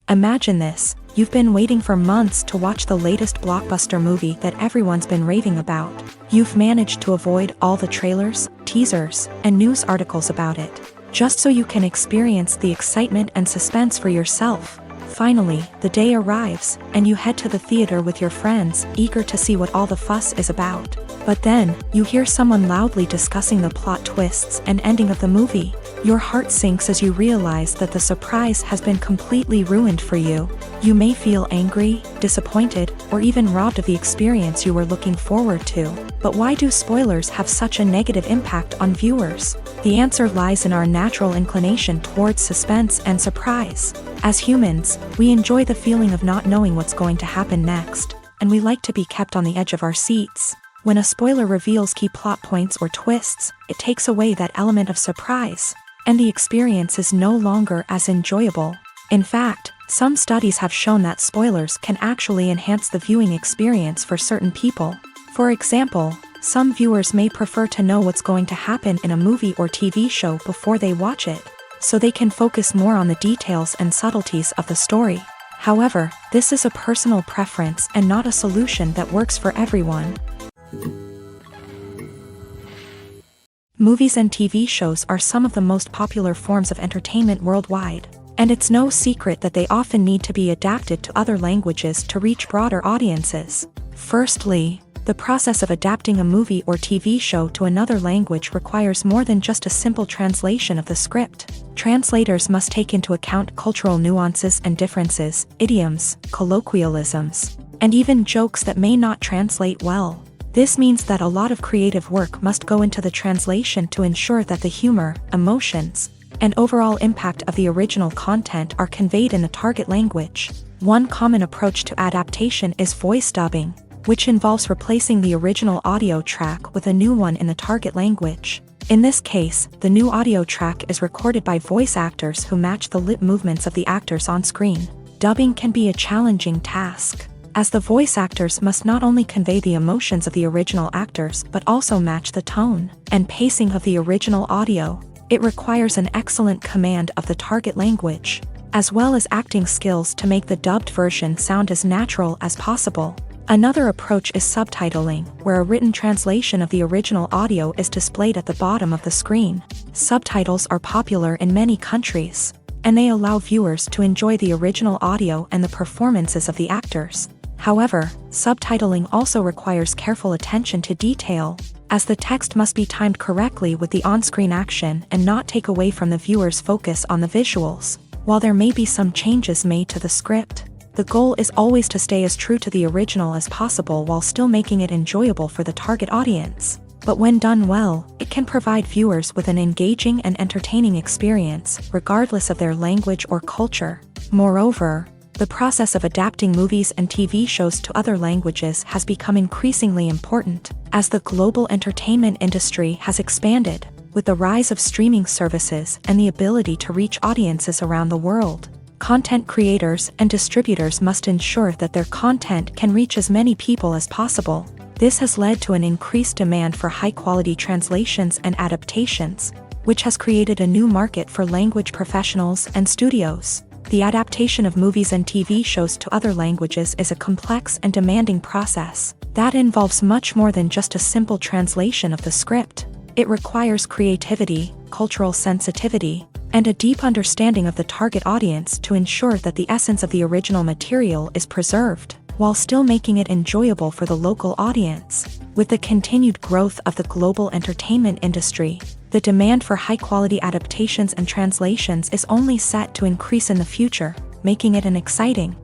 Imagine this: you've been waiting for months to watch the latest blockbuster movie that everyone's been raving about. You've managed to avoid all the trailers, teasers, and news articles about it, just so you can experience the excitement and suspense for yourself. Finally, the day arrives, and you head to the theater with your friends, eager to see what all the fuss is about. But then, you hear someone loudly discussing the plot twists and ending of the movie. Your heart sinks as you realize that the surprise has been completely ruined for you. You may feel angry, disappointed, or even robbed of the experience you were looking forward to. But why do spoilers have such a negative impact on viewers? The answer lies in our natural inclination towards suspense and surprise. As humans, we enjoy the feeling of not knowing what's going to happen next, and we like to be kept on the edge of our seats. When a spoiler reveals key plot points or twists, it takes away that element of surprise, and the experience is no longer as enjoyable. In fact, some studies have shown that spoilers can actually enhance the viewing experience for certain people. For example, some viewers may prefer to know what's going to happen in a movie or TV show before they watch it, so they can focus more on the details and subtleties of the story. However, this is a personal preference and not a solution that works for everyone. Movies and TV shows are some of the most popular forms of entertainment worldwide, and it's no secret that they often need to be adapted to other languages to reach broader audiences. Firstly, the process of adapting a movie or TV show to another language requires more than just a simple translation of the script. Translators must take into account cultural nuances and differences, idioms, colloquialisms, and even jokes that may not translate well. This means that a lot of creative work must go into the translation to ensure that the humor, emotions, and overall impact of the original content are conveyed in the target language. One common approach to adaptation is voice dubbing, which involves replacing the original audio track with a new one in the target language. In this case, the new audio track is recorded by voice actors who match the lip movements of the actors on screen. Dubbing can be a challenging task, as the voice actors must not only convey the emotions of the original actors but also match the tone and pacing of the original audio. It requires an excellent command of the target language, as well as acting skills to make the dubbed version sound as natural as possible. Another approach is subtitling, where a written translation of the original audio is displayed at the bottom of the screen. Subtitles are popular in many countries, and they allow viewers to enjoy the original audio and the performances of the actors. However, subtitling also requires careful attention to detail, as the text must be timed correctly with the on-screen action and not take away from the viewer's focus on the visuals. While there may be some changes made to the script, the goal is always to stay as true to the original as possible while still making it enjoyable for the target audience. But when done well, it can provide viewers with an engaging and entertaining experience, regardless of their language or culture. Moreover, the process of adapting movies and TV shows to other languages has become increasingly important, as the global entertainment industry has expanded, with the rise of streaming services and the ability to reach audiences around the world. Content creators and distributors must ensure that their content can reach as many people as possible. This has led to an increased demand for high-quality translations and adaptations, which has created a new market for language professionals and studios. The adaptation of movies and TV shows to other languages is a complex and demanding process that involves much more than just a simple translation of the script. It requires creativity, cultural sensitivity, and a deep understanding of the target audience to ensure that the essence of the original material is preserved, while still making it enjoyable for the local audience. With the continued growth of the global entertainment industry, the demand for high-quality adaptations and translations is only set to increase in the future, making it an exciting.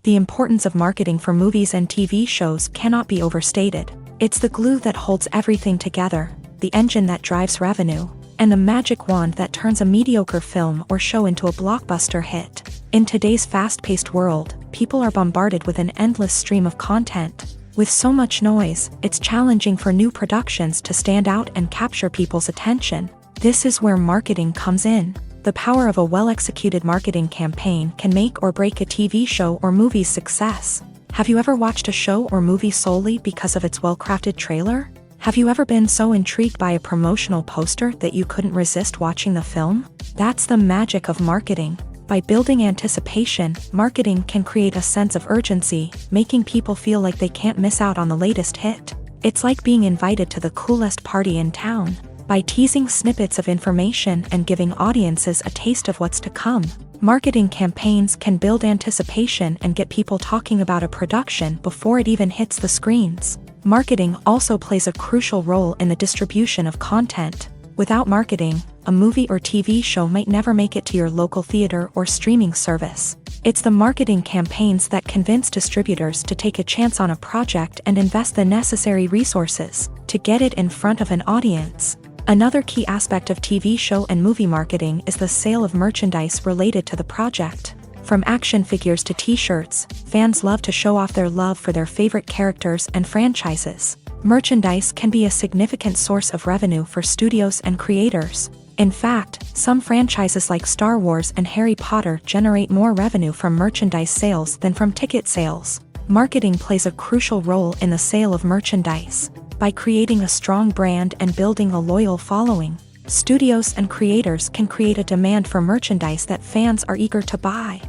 The importance of marketing for movies and TV shows cannot be overstated. It's the glue that holds everything together, the engine that drives revenue, and the magic wand that turns a mediocre film or show into a blockbuster hit. In today's fast-paced world, people are bombarded with an endless stream of content. With so much noise, it's challenging for new productions to stand out and capture people's attention. This is where marketing comes in. The power of a well-executed marketing campaign can make or break a TV show or movie's success. Have you ever watched a show or movie solely because of its well-crafted trailer? Have you ever been so intrigued by a promotional poster that you couldn't resist watching the film? That's the magic of marketing. By building anticipation, marketing can create a sense of urgency, making people feel like they can't miss out on the latest hit. It's like being invited to the coolest party in town. By teasing snippets of information and giving audiences a taste of what's to come, marketing campaigns can build anticipation and get people talking about a production before it even hits the screens. Marketing also plays a crucial role in the distribution of content. Without marketing, a movie or TV show might never make it to your local theater or streaming service. It's the marketing campaigns that convince distributors to take a chance on a project and invest the necessary resources to get it in front of an audience. Another key aspect of TV show and movie marketing is the sale of merchandise related to the project. From action figures to t-shirts, fans love to show off their love for their favorite characters and franchises. Merchandise can be a significant source of revenue for studios and creators. In fact, some franchises like Star Wars and Harry Potter generate more revenue from merchandise sales than from ticket sales. Marketing plays a crucial role in the sale of merchandise. By creating a strong brand and building a loyal following, studios and creators can create a demand for merchandise that fans are eager to buy.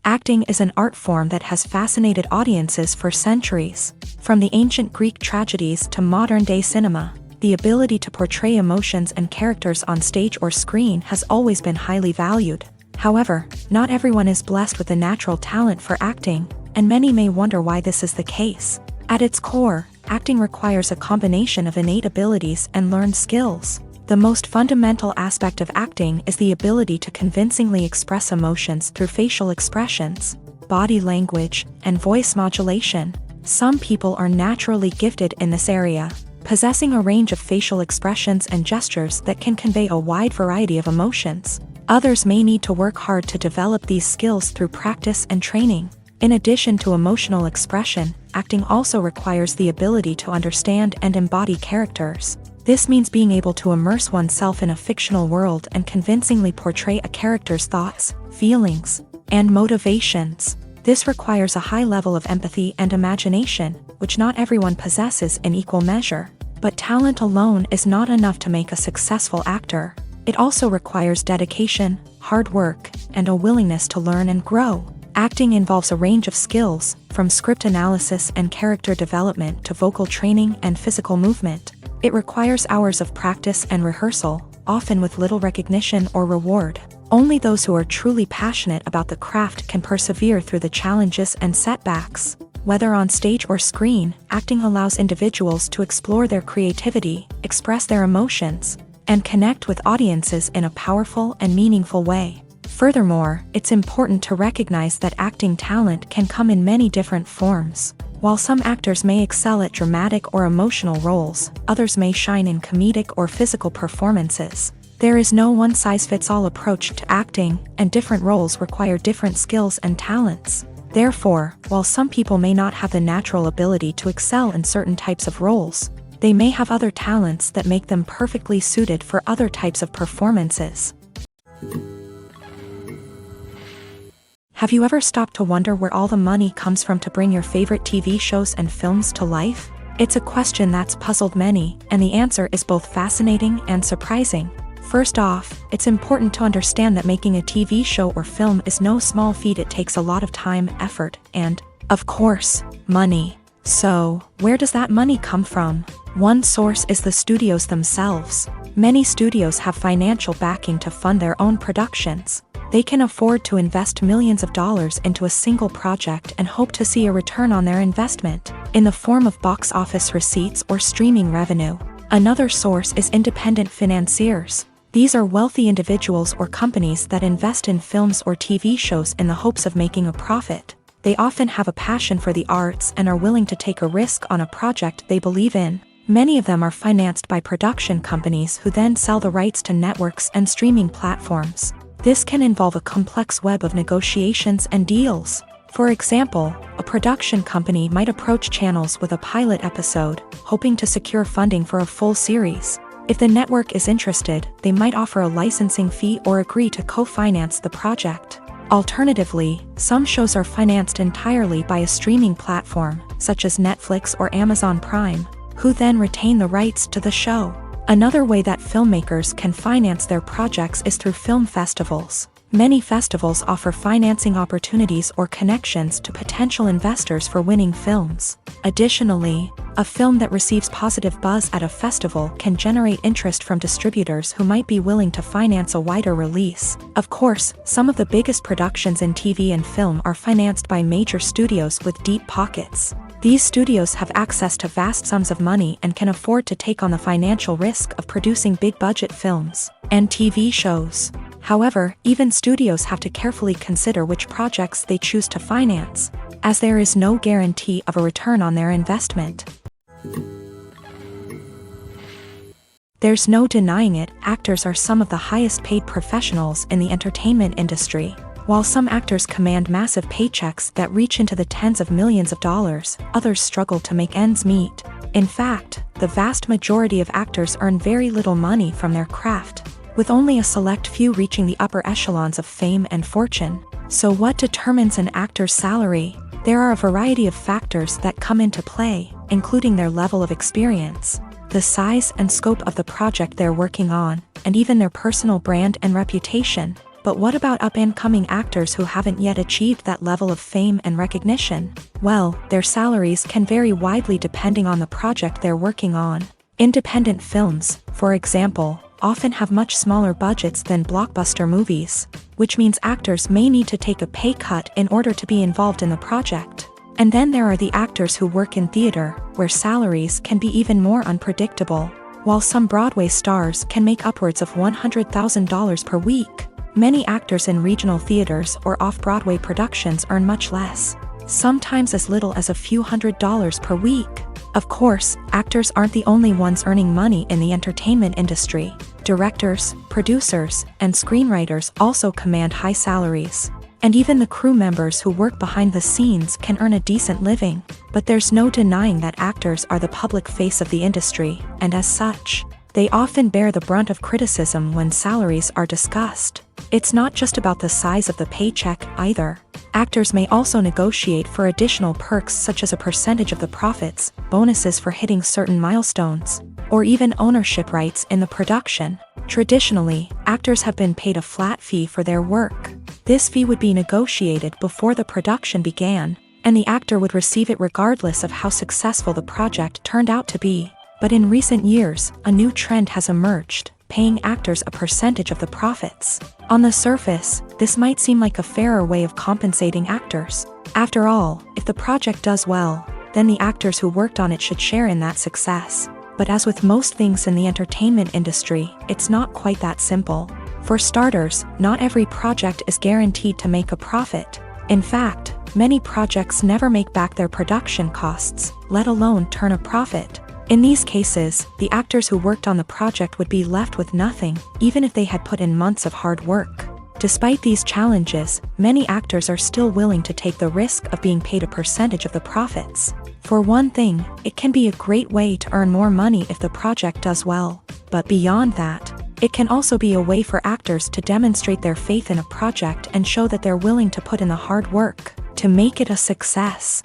Acting is an art form that has fascinated audiences for centuries. From the ancient Greek tragedies to modern-day cinema, the ability to portray emotions and characters on stage or screen has always been highly valued. However, not everyone is blessed with a natural talent for acting, and many may wonder why this is the case. At its core, acting requires a combination of innate abilities and learned skills. The most fundamental aspect of acting is the ability to convincingly express emotions through facial expressions, body language, and voice modulation. Some people are naturally gifted in this area, possessing a range of facial expressions and gestures that can convey a wide variety of emotions. Others may need to work hard to develop these skills through practice and training. In addition to emotional expression, acting also requires the ability to understand and embody characters. This means being able to immerse oneself in a fictional world and convincingly portray a character's thoughts, feelings, and motivations. This requires a high level of empathy and imagination, which not everyone possesses in equal measure. But talent alone is not enough to make a successful actor. It also requires dedication, hard work, and a willingness to learn and grow. Acting involves a range of skills, from script analysis and character development to vocal training and physical movement. It requires hours of practice and rehearsal, often with little recognition or reward. Only those who are truly passionate about the craft can persevere through the challenges and setbacks. Whether on stage or screen, acting allows individuals to explore their creativity, express their emotions, and connect with audiences in a powerful and meaningful way. Furthermore, it's important to recognize that acting talent can come in many different forms. While some actors may excel at dramatic or emotional roles, others may shine in comedic or physical performances. There is no one-size-fits-all approach to acting, and different roles require different skills and talents. Therefore, while some people may not have the natural ability to excel in certain types of roles, they may have other talents that make them perfectly suited for other types of performances. Have you ever stopped to wonder where all the money comes from to bring your favorite TV shows and films to life? It's a question that's puzzled many, and the answer is both fascinating and surprising. First off, it's important to understand that making a TV show or film is no small feat. It takes a lot of time, effort, and, of course, money. So, where does that money come from? One source is the studios themselves. Many studios have financial backing to fund their own productions. They can afford to invest millions of dollars into a single project and hope to see a return on their investment, in the form of box office receipts or streaming revenue. Another source is independent financiers. These are wealthy individuals or companies that invest in films or TV shows in the hopes of making a profit. They often have a passion for the arts and are willing to take a risk on a project they believe in. Many of them are financed by production companies who then sell the rights to networks and streaming platforms. This can involve a complex web of negotiations and deals. For example, a production company might approach channels with a pilot episode, hoping to secure funding for a full series. If the network is interested, they might offer a licensing fee or agree to co-finance the project. Alternatively, some shows are financed entirely by a streaming platform, such as Netflix or Amazon Prime, who then retain the rights to the show. Another way that filmmakers can finance their projects is through film festivals. Many festivals offer financing opportunities or connections to potential investors for winning films. Additionally, a film that receives positive buzz at a festival can generate interest from distributors who might be willing to finance a wider release. Of course, some of the biggest productions in TV and film are financed by major studios with deep pockets. These studios have access to vast sums of money and can afford to take on the financial risk of producing big-budget films and TV shows. However, even studios have to carefully consider which projects they choose to finance, as there is no guarantee of a return on their investment. There's no denying it, actors are some of the highest-paid professionals in the entertainment industry. While some actors command massive paychecks that reach into the tens of millions of dollars, others struggle to make ends meet. In fact, the vast majority of actors earn very little money from their craft, with only a select few reaching the upper echelons of fame and fortune. So what determines an actor's salary? There are a variety of factors that come into play, including their level of experience, the size and scope of the project they're working on, and even their personal brand and reputation. But what about up-and-coming actors who haven't yet achieved that level of fame and recognition? Well, their salaries can vary widely depending on the project they're working on. Independent films, for example, often have much smaller budgets than blockbuster movies, which means actors may need to take a pay cut in order to be involved in the project. And then there are the actors who work in theater, where salaries can be even more unpredictable. While some Broadway stars can make upwards of $100,000 per week, many actors in regional theaters or off-Broadway productions earn much less, sometimes as little as a few $100s per week. Of course, actors aren't the only ones earning money in the entertainment industry. Directors, producers, and screenwriters also command high salaries. And even the crew members who work behind the scenes can earn a decent living. But there's no denying that actors are the public face of the industry, and as such, they often bear the brunt of criticism when salaries are discussed. It's not just about the size of the paycheck, either. Actors may also negotiate for additional perks such as a percentage of the profits, bonuses for hitting certain milestones, or even ownership rights in the production. Traditionally, actors have been paid a flat fee for their work. This fee would be negotiated before the production began, and the actor would receive it regardless of how successful the project turned out to be. But in recent years, a new trend has emerged, paying actors a percentage of the profits. On the surface, this might seem like a fairer way of compensating actors. After all, if If the project does well, then the actors who worked on it should share in that success. But as with most things in the entertainment industry, it's not quite that simple. For starters, not every project is guaranteed to make a profit. In fact, many projects never make back their production costs, let alone turn a profit. In these cases, the actors who worked on the project would be left with nothing, even if they had put in months of hard work. Despite these challenges, many actors are still willing to take the risk of being paid a percentage of the profits. For one thing, it can be a great way to earn more money if the project does well. But beyond that, it can also be a way for actors to demonstrate their faith in a project and show that they're willing to put in the hard work to make it a success.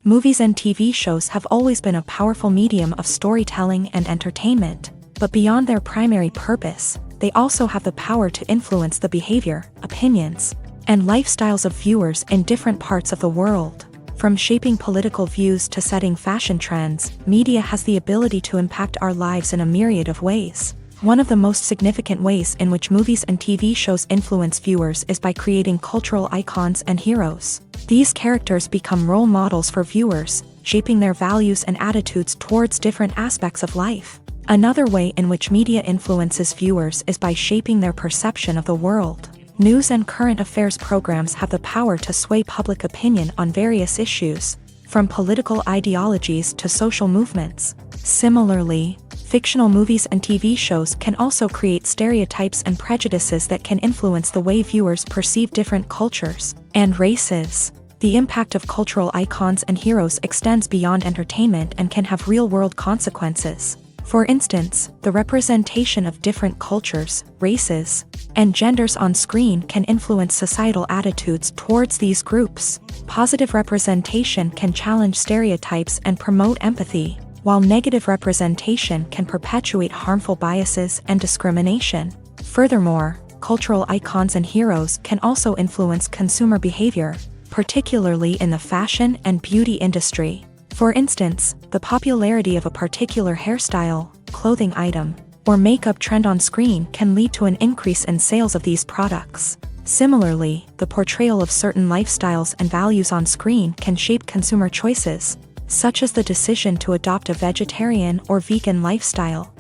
Movies and TV shows have always been a powerful medium of storytelling and entertainment. But beyond their primary purpose, they also have the power to influence the behavior, opinions, and lifestyles of viewers in different parts of the world. From shaping political views to setting fashion trends, media has the ability to impact our lives in a myriad of ways. One of the most significant ways in which movies and TV shows influence viewers is by creating cultural icons and heroes. These characters become role models for viewers, shaping their values and attitudes towards different aspects of life. Another way in which media influences viewers is by shaping their perception of the world. News and current affairs programs have the power to sway public opinion on various issues, from political ideologies to social movements. Similarly, fictional movies and TV shows can also create stereotypes and prejudices that can influence the way viewers perceive different cultures and races. The impact of cultural icons and heroes extends beyond entertainment and can have real-world consequences. For instance, the representation of different cultures, races, and genders on screen can influence societal attitudes towards these groups. Positive representation can challenge stereotypes and promote empathy, while negative representation can perpetuate harmful biases and discrimination. Furthermore, cultural icons and heroes can also influence consumer behavior, particularly in the fashion and beauty industry. For instance, the popularity of a particular hairstyle, clothing item, or makeup trend on screen can lead to an increase in sales of these products. Similarly, the portrayal of certain lifestyles and values on screen can shape consumer choices, such as the decision to adopt a vegetarian or vegan lifestyle.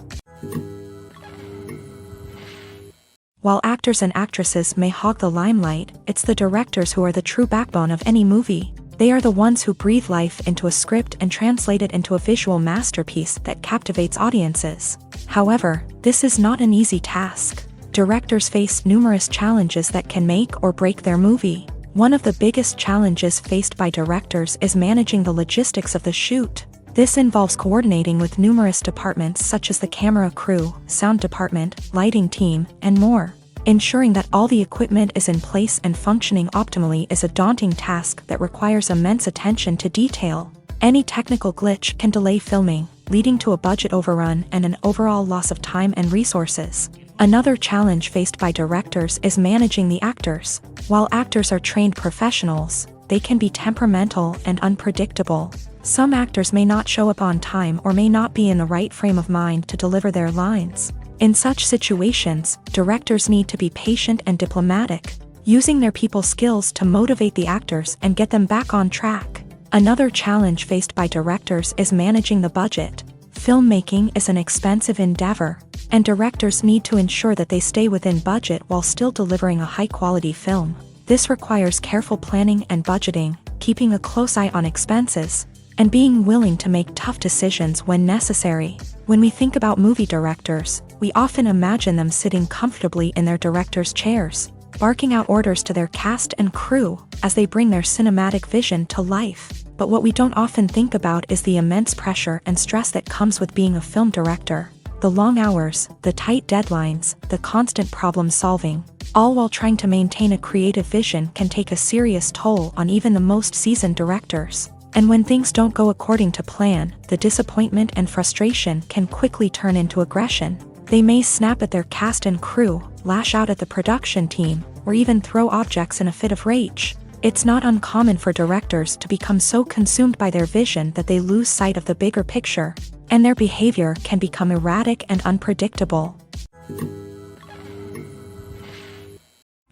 While actors and actresses may hog the limelight, it's the directors who are the true backbone of any movie. They are the ones who breathe life into a script and translate it into a visual masterpiece that captivates audiences. However, this is not an easy task. Directors face numerous challenges that can make or break their movie. One of the biggest challenges faced by directors is managing the logistics of the shoot. This involves coordinating with numerous departments such as the camera crew, sound department, lighting team, and more. Ensuring that all the equipment is in place and functioning optimally is a daunting task that requires immense attention to detail. Any technical glitch can delay filming, leading to a budget overrun and an overall loss of time and resources. Another challenge faced by directors is managing the actors. While actors are trained professionals, they can be temperamental and unpredictable. Some actors may not show up on time or may not be in the right frame of mind to deliver their lines. In such situations, directors need to be patient and diplomatic, using their people skills to motivate the actors and get them back on track. Another challenge faced by directors is managing the budget. Filmmaking is an expensive endeavor, and directors need to ensure that they stay within budget while still delivering a high-quality film. This requires careful planning and budgeting, keeping a close eye on expenses, and being willing to make tough decisions when necessary. When we think about movie directors, we often imagine them sitting comfortably in their director's chairs, barking out orders to their cast and crew as they bring their cinematic vision to life. But what we don't often think about is the immense pressure and stress that comes with being a film director. The long hours, the tight deadlines, the constant problem solving, all while trying to maintain a creative vision can take a serious toll on even the most seasoned directors. And when things don't go according to plan, the disappointment and frustration can quickly turn into aggression. They may snap at their cast and crew, lash out at the production team, or even throw objects in a fit of rage. It's not uncommon for directors to become so consumed by their vision that they lose sight of the bigger picture, and their behavior can become erratic and unpredictable.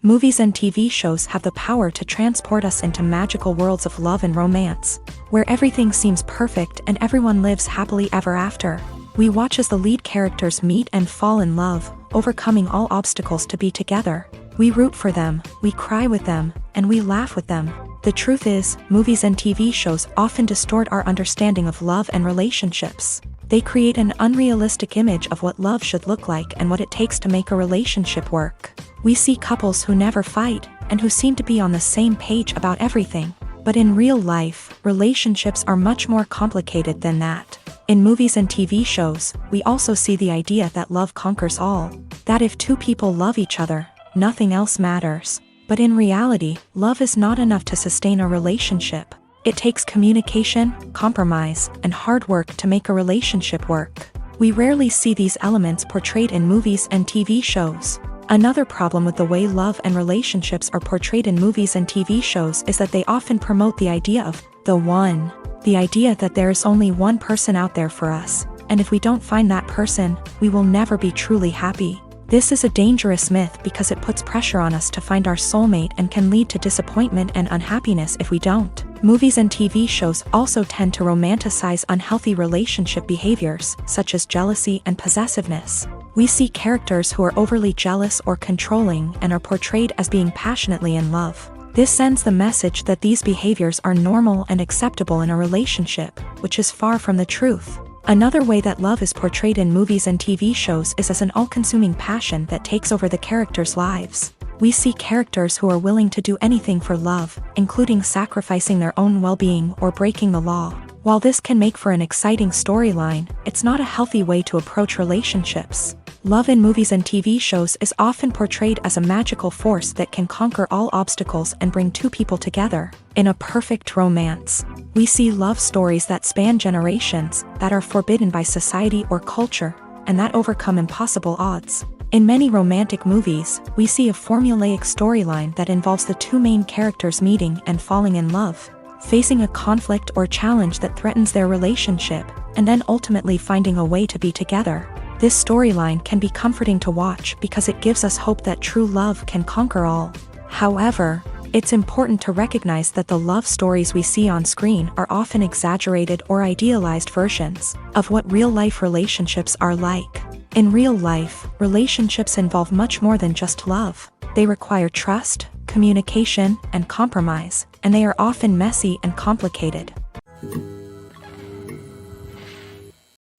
Movies and TV shows have the power to transport us into magical worlds of love and romance, where everything seems perfect and everyone lives happily ever after. We watch as the lead characters meet and fall in love, overcoming all obstacles to be together. We root for them, we cry with them, and we laugh with them. The truth is, movies and TV shows often distort our understanding of love and relationships. They create an unrealistic image of what love should look like and what it takes to make a relationship work. We see couples who never fight, and who seem to be on the same page about everything. But in real life, relationships are much more complicated than that. In movies and TV shows, we also see the idea that love conquers all. That if two people love each other, nothing else matters. But in reality, love is not enough to sustain a relationship. It takes communication, compromise, and hard work to make a relationship work. We rarely see these elements portrayed in movies and TV shows. Another problem with the way love and relationships are portrayed in movies and TV shows is that they often promote the idea of the one. The idea that there is only one person out there for us, and if we don't find that person, we will never be truly happy. This is a dangerous myth because it puts pressure on us to find our soulmate and can lead to disappointment and unhappiness if we don't. Movies and TV shows also tend to romanticize unhealthy relationship behaviors, such as jealousy and possessiveness. We see characters who are overly jealous or controlling and are portrayed as being passionately in love. This sends the message that these behaviors are normal and acceptable in a relationship, which is far from the truth. Another way that love is portrayed in movies and TV shows is as an all-consuming passion that takes over the characters' lives. We see characters who are willing to do anything for love, including sacrificing their own well-being or breaking the law. While this can make for an exciting storyline, it's not a healthy way to approach relationships. Love in movies and TV shows is often portrayed as a magical force that can conquer all obstacles and bring two people together. In a perfect romance, we see love stories that span generations, that are forbidden by society or culture, and that overcome impossible odds. In many romantic movies, we see a formulaic storyline that involves the two main characters meeting and falling in love, facing a conflict or challenge that threatens their relationship, and then ultimately finding a way to be together. This storyline can be comforting to watch because it gives us hope that true love can conquer all. However, it's important to recognize that the love stories we see on screen are often exaggerated or idealized versions of what real-life relationships are like. In real life, relationships involve much more than just love. They require trust, communication, and compromise, and they are often messy and complicated.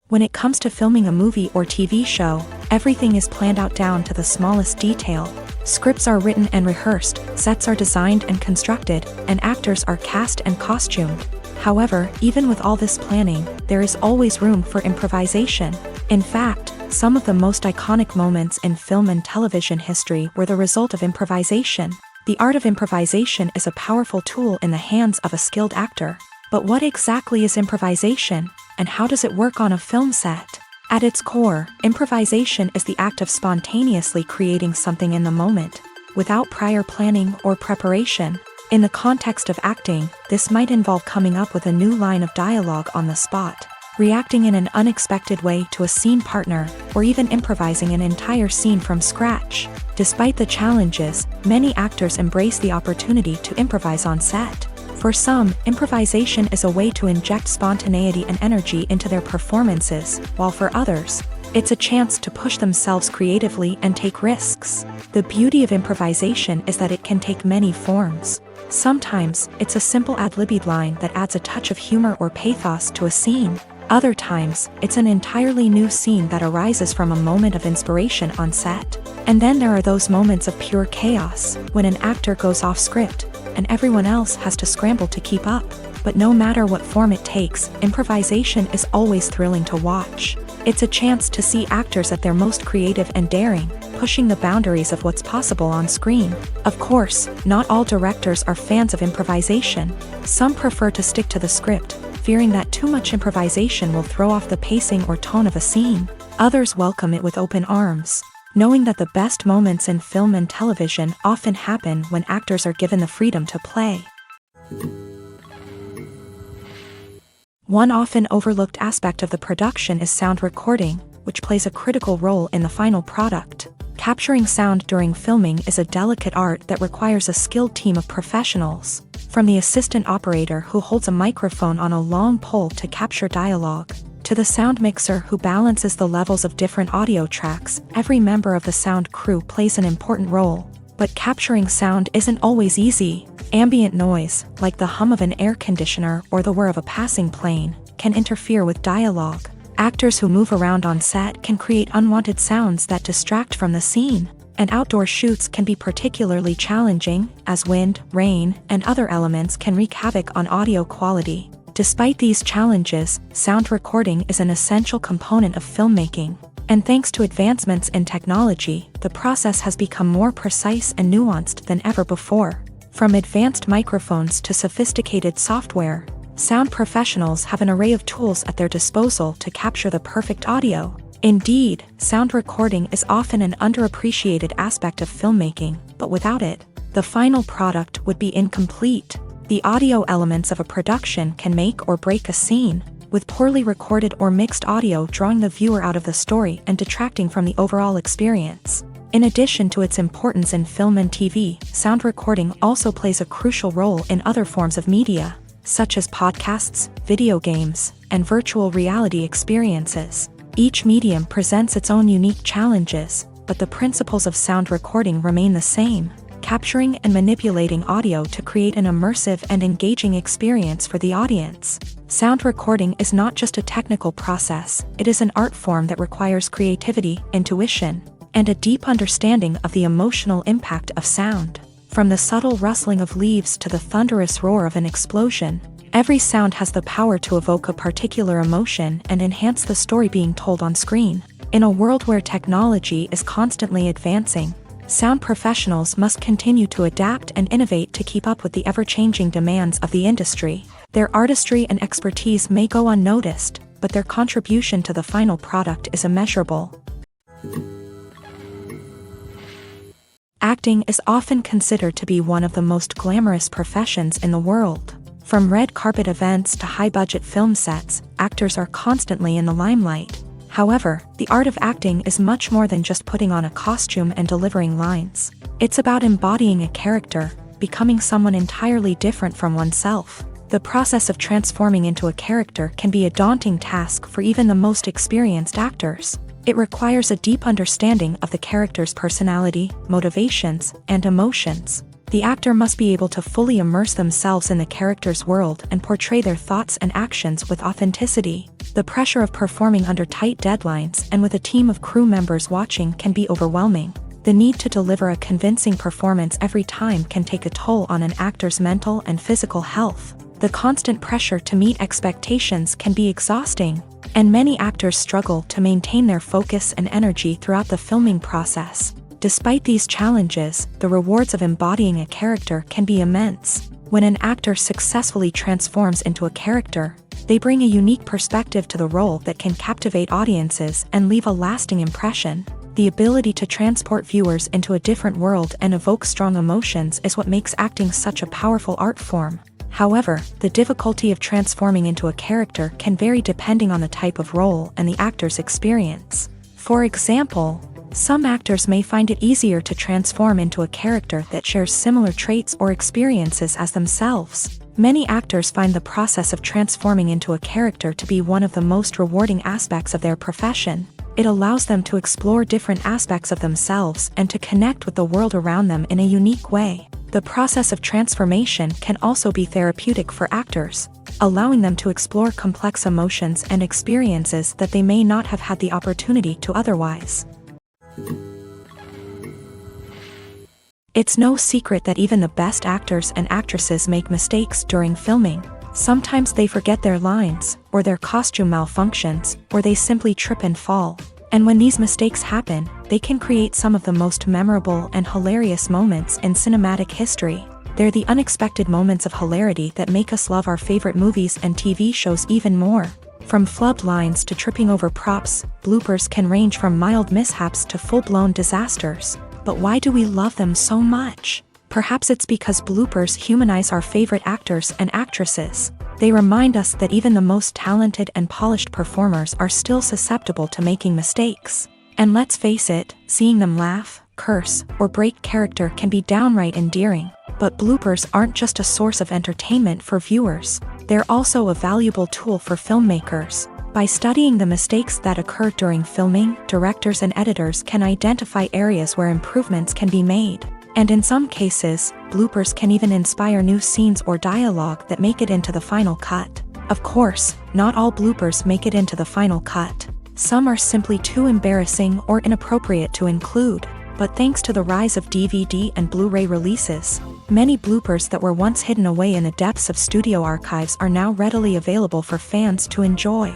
When it comes to filming a movie or TV show, everything is planned out down to the smallest detail. Scripts are written and rehearsed, sets are designed and constructed, and actors are cast and costumed. However, even with all this planning, there is always room for improvisation. In fact, some of the most iconic moments in film and television history were the result of improvisation. The art of improvisation is a powerful tool in the hands of a skilled actor. But what exactly is improvisation, and how does it work on a film set? At its core, improvisation is the act of spontaneously creating something in the moment, without prior planning or preparation. In the context of acting, this might involve coming up with a new line of dialogue on the spot, reacting in an unexpected way to a scene partner, or even improvising an entire scene from scratch. Despite the challenges, many actors embrace the opportunity to improvise on set. For some, improvisation is a way to inject spontaneity and energy into their performances, while for others, it's a chance to push themselves creatively and take risks. The beauty of improvisation is that it can take many forms. Sometimes, it's a simple ad-libbed line that adds a touch of humor or pathos to a scene. Other times, it's an entirely new scene that arises from a moment of inspiration on set. And then there are those moments of pure chaos, when an actor goes off script, and everyone else has to scramble to keep up. But no matter what form it takes, improvisation is always thrilling to watch. It's a chance to see actors at their most creative and daring, pushing the boundaries of what's possible on screen. Of course, not all directors are fans of improvisation. Some prefer to stick to the script, fearing that too much improvisation will throw off the pacing or tone of a scene. Others welcome it with open arms, knowing that the best moments in film and television often happen when actors are given the freedom to play. One often overlooked aspect of the production is sound recording, which plays a critical role in the final product. Capturing sound during filming is a delicate art that requires a skilled team of professionals. From the assistant operator who holds a microphone on a long pole to capture dialogue, to the sound mixer who balances the levels of different audio tracks, every member of the sound crew plays an important role. But capturing sound isn't always easy. Ambient noise, like the hum of an air conditioner or the whir of a passing plane, can interfere with dialogue. Actors who move around on set can create unwanted sounds that distract from the scene. And outdoor shoots can be particularly challenging, as wind, rain, and other elements can wreak havoc on audio quality. Despite these challenges, sound recording is an essential component of filmmaking. And thanks to advancements in technology, the process has become more precise and nuanced than ever before. From advanced microphones to sophisticated software, sound professionals have an array of tools at their disposal to capture the perfect audio. Indeed, sound recording is often an underappreciated aspect of filmmaking, but without it, the final product would be incomplete. The audio elements of a production can make or break a scene, with poorly recorded or mixed audio drawing the viewer out of the story and detracting from the overall experience. In addition to its importance in film and TV, sound recording also plays a crucial role in other forms of media, such as podcasts, video games, and virtual reality experiences. Each medium presents its own unique challenges, but the principles of sound recording remain the same: capturing and manipulating audio to create an immersive and engaging experience for the audience. Sound recording is not just a technical process, it is an art form that requires creativity, intuition, and a deep understanding of the emotional impact of sound. From the subtle rustling of leaves to the thunderous roar of an explosion, every sound has the power to evoke a particular emotion and enhance the story being told on screen. In a world where technology is constantly advancing, sound professionals must continue to adapt and innovate to keep up with the ever-changing demands of the industry. Their artistry and expertise may go unnoticed, but their contribution to the final product is immeasurable. Acting is often considered to be one of the most glamorous professions in the world. From red carpet events to high-budget film sets, actors are constantly in the limelight. However, the art of acting is much more than just putting on a costume and delivering lines. It's about embodying a character, becoming someone entirely different from oneself. The process of transforming into a character can be a daunting task for even the most experienced actors. It requires a deep understanding of the character's personality, motivations, and emotions. The actor must be able to fully immerse themselves in the character's world and portray their thoughts and actions with authenticity. The pressure of performing under tight deadlines and with a team of crew members watching can be overwhelming. The need to deliver a convincing performance every time can take a toll on an actor's mental and physical health. The constant pressure to meet expectations can be exhausting, and many actors struggle to maintain their focus and energy throughout the filming process. Despite these challenges, the rewards of embodying a character can be immense. When an actor successfully transforms into a character, they bring a unique perspective to the role that can captivate audiences and leave a lasting impression. The ability to transport viewers into a different world and evoke strong emotions is what makes acting such a powerful art form. However, the difficulty of transforming into a character can vary depending on the type of role and the actor's experience. For example, some actors may find it easier to transform into a character that shares similar traits or experiences as themselves. Many actors find the process of transforming into a character to be one of the most rewarding aspects of their profession. It allows them to explore different aspects of themselves and to connect with the world around them in a unique way. The process of transformation can also be therapeutic for actors, allowing them to explore complex emotions and experiences that they may not have had the opportunity to otherwise. It's no secret that even the best actors and actresses make mistakes during filming. Sometimes they forget their lines, or their costume malfunctions, or they simply trip and fall. And when these mistakes happen, they can create some of the most memorable and hilarious moments in cinematic history. They're the unexpected moments of hilarity that make us love our favorite movies and TV shows even more. From flubbed lines to tripping over props, bloopers can range from mild mishaps to full-blown disasters. But why do we love them so much? Perhaps it's because bloopers humanize our favorite actors and actresses. They remind us that even the most talented and polished performers are still susceptible to making mistakes. And let's face it, seeing them laugh, curse, or break character can be downright endearing. But bloopers aren't just a source of entertainment for viewers, they're also a valuable tool for filmmakers. By studying the mistakes that occur during filming, directors and editors can identify areas where improvements can be made. And in some cases, bloopers can even inspire new scenes or dialogue that make it into the final cut. Of course, not all bloopers make it into the final cut. Some are simply too embarrassing or inappropriate to include. But thanks to the rise of DVD and Blu-ray releases, many bloopers that were once hidden away in the depths of studio archives are now readily available for fans to enjoy.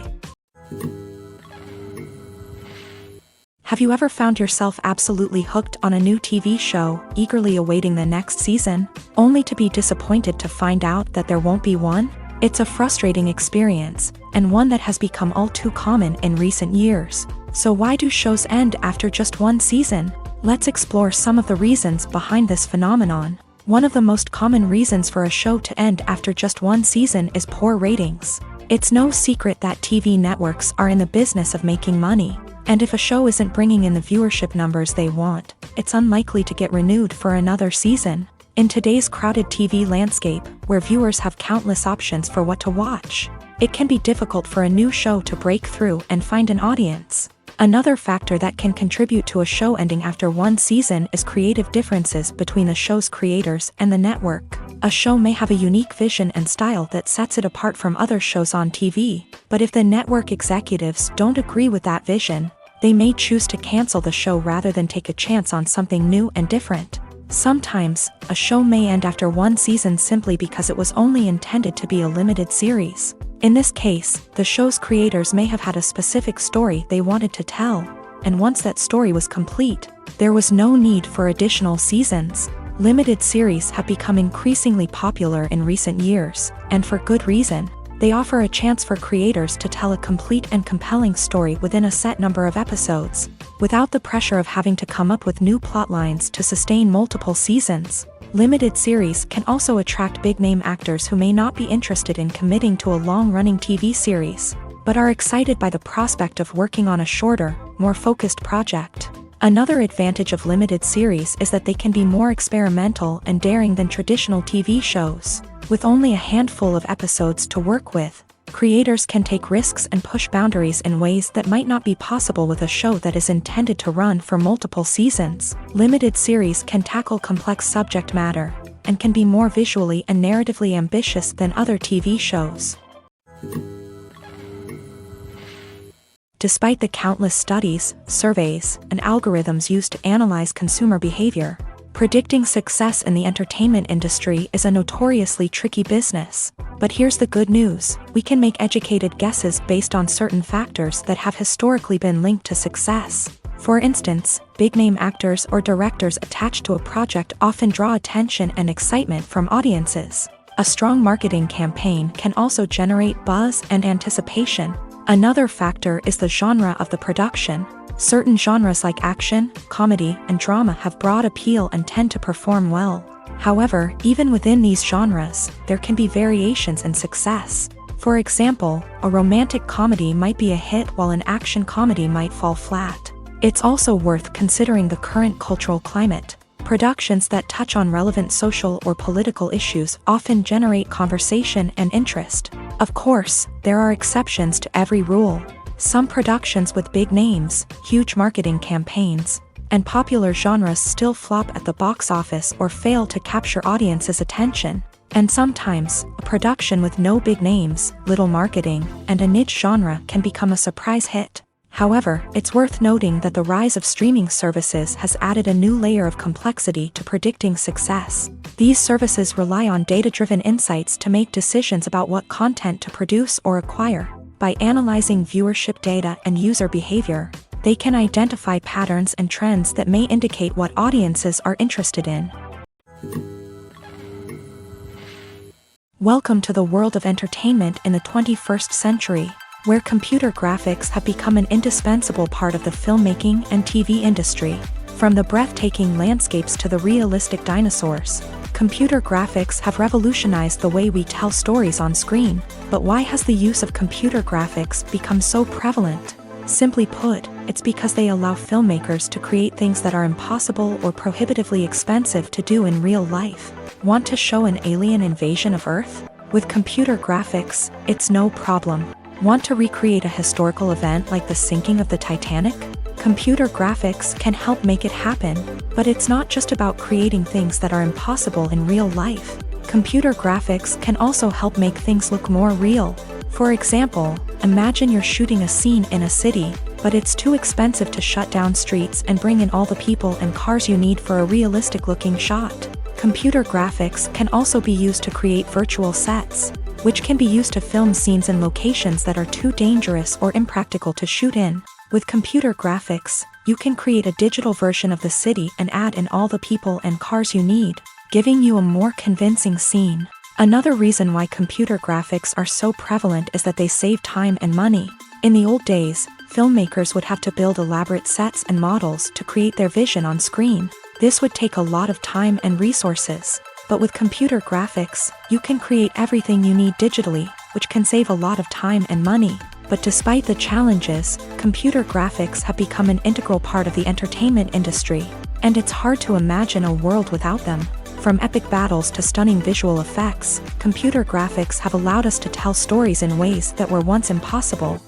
Have you ever found yourself absolutely hooked on a new TV show, eagerly awaiting the next season, only to be disappointed to find out that there won't be one? It's a frustrating experience, and one that has become all too common in recent years. So why do shows end after just one season? Let's explore some of the reasons behind this phenomenon. One of the most common reasons for a show to end after just one season is poor ratings. It's no secret that TV networks are in the business of making money, and if a show isn't bringing in the viewership numbers they want, it's unlikely to get renewed for another season. In today's crowded TV landscape, where viewers have countless options for what to watch, it can be difficult for a new show to break through and find an audience. Another factor that can contribute to a show ending after one season is creative differences between the show's creators and the network. A show may have a unique vision and style that sets it apart from other shows on TV, but if the network executives don't agree with that vision, they may choose to cancel the show rather than take a chance on something new and different. Sometimes, a show may end after one season simply because it was only intended to be a limited series. In this case, the show's creators may have had a specific story they wanted to tell, and once that story was complete, there was no need for additional seasons. Limited series have become increasingly popular in recent years, and for good reason. They offer a chance for creators to tell a complete and compelling story within a set number of episodes, without the pressure of having to come up with new plotlines to sustain multiple seasons. Limited series can also attract big-name actors who may not be interested in committing to a long-running TV series, but are excited by the prospect of working on a shorter, more focused project. Another advantage of limited series is that they can be more experimental and daring than traditional TV shows. With only a handful of episodes to work with, creators can take risks and push boundaries in ways that might not be possible with a show that is intended to run for multiple seasons. Limited series can tackle complex subject matter, and can be more visually and narratively ambitious than other TV shows. Despite the countless studies, surveys, and algorithms used to analyze consumer behavior, predicting success in the entertainment industry is a notoriously tricky business. But here's the good news: we can make educated guesses based on certain factors that have historically been linked to success. For instance, big-name actors or directors attached to a project often draw attention and excitement from audiences. A strong marketing campaign can also generate buzz and anticipation. Another factor is the genre of the production. Certain genres like action, comedy, and drama have broad appeal and tend to perform well. However, even within these genres, there can be variations in success. For example, a romantic comedy might be a hit while an action comedy might fall flat. It's also worth considering the current cultural climate. Productions that touch on relevant social or political issues often generate conversation and interest. Of course, there are exceptions to every rule. Some productions with big names, huge marketing campaigns, and popular genres still flop at the box office or fail to capture audiences' attention. And sometimes, a production with no big names, little marketing, and a niche genre can become a surprise hit. However, it's worth noting that the rise of streaming services has added a new layer of complexity to predicting success. These services rely on data-driven insights to make decisions about what content to produce or acquire. By analyzing viewership data and user behavior, they can identify patterns and trends that may indicate what audiences are interested in. Welcome to the world of entertainment in the 21st century, where computer graphics have become an indispensable part of the filmmaking and TV industry. From the breathtaking landscapes to the realistic dinosaurs, computer graphics have revolutionized the way we tell stories on screen. But why has the use of computer graphics become so prevalent? Simply put, it's because they allow filmmakers to create things that are impossible or prohibitively expensive to do in real life. Want to show an alien invasion of Earth? With computer graphics, it's no problem. Want to recreate a historical event like the sinking of the Titanic? Computer graphics can help make it happen, but it's not just about creating things that are impossible in real life. Computer graphics can also help make things look more real. For example, imagine you're shooting a scene in a city, but it's too expensive to shut down streets and bring in all the people and cars you need for a realistic-looking shot. Computer graphics can also be used to create virtual sets, which can be used to film scenes in locations that are too dangerous or impractical to shoot in. With computer graphics, you can create a digital version of the city and add in all the people and cars you need, giving you a more convincing scene. Another reason why computer graphics are so prevalent is that they save time and money. In the old days, filmmakers would have to build elaborate sets and models to create their vision on screen. This would take a lot of time and resources. But with computer graphics, you can create everything you need digitally, which can save a lot of time and money. But despite the challenges, computer graphics have become an integral part of the entertainment industry, and it's hard to imagine a world without them. From epic battles to stunning visual effects, computer graphics have allowed us to tell stories in ways that were once impossible.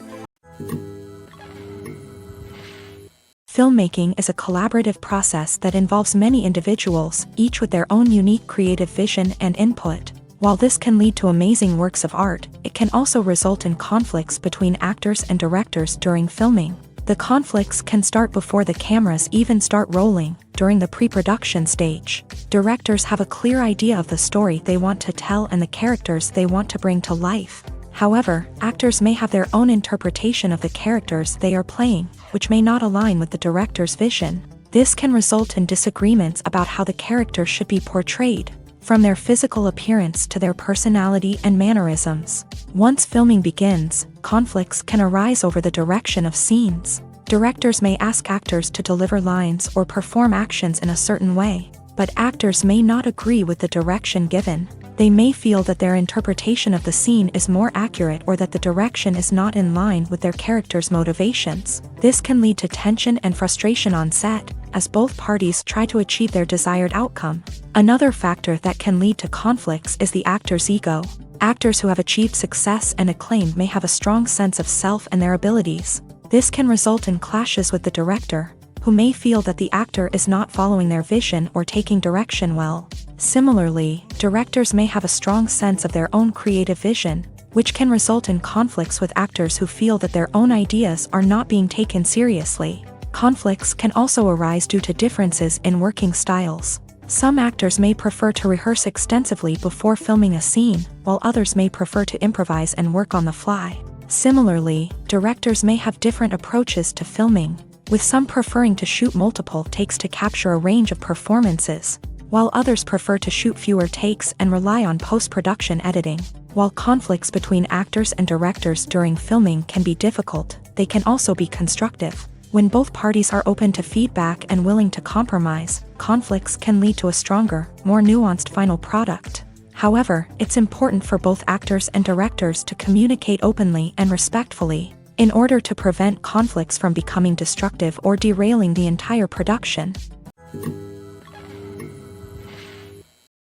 Filmmaking is a collaborative process that involves many individuals, each with their own unique creative vision and input. While this can lead to amazing works of art, it can also result in conflicts between actors and directors during filming. The conflicts can start before the cameras even start rolling, during the pre-production stage. Directors have a clear idea of the story they want to tell and the characters they want to bring to life. However, actors may have their own interpretation of the characters they are playing, which may not align with the director's vision. This can result in disagreements about how the characters should be portrayed, from their physical appearance to their personality and mannerisms. Once filming begins, conflicts can arise over the direction of scenes. Directors may ask actors to deliver lines or perform actions in a certain way, but actors may not agree with the direction given. They may feel that their interpretation of the scene is more accurate or that the direction is not in line with their character's motivations. This can lead to tension and frustration on set, as both parties try to achieve their desired outcome. Another factor that can lead to conflicts is the actor's ego. Actors who have achieved success and acclaim may have a strong sense of self and their abilities. This can result in clashes with the director, who may feel that the actor is not following their vision or taking direction well. Similarly, directors may have a strong sense of their own creative vision, which can result in conflicts with actors who feel that their own ideas are not being taken seriously. Conflicts can also arise due to differences in working styles. Some actors may prefer to rehearse extensively before filming a scene, while others may prefer to improvise and work on the fly. Similarly, directors may have different approaches to filming, with some preferring to shoot multiple takes to capture a range of performances, while others prefer to shoot fewer takes and rely on post-production editing. While conflicts between actors and directors during filming can be difficult, they can also be constructive. When both parties are open to feedback and willing to compromise, conflicts can lead to a stronger, more nuanced final product. However, it's important for both actors and directors to communicate openly and respectfully, in order to prevent conflicts from becoming destructive or derailing the entire production.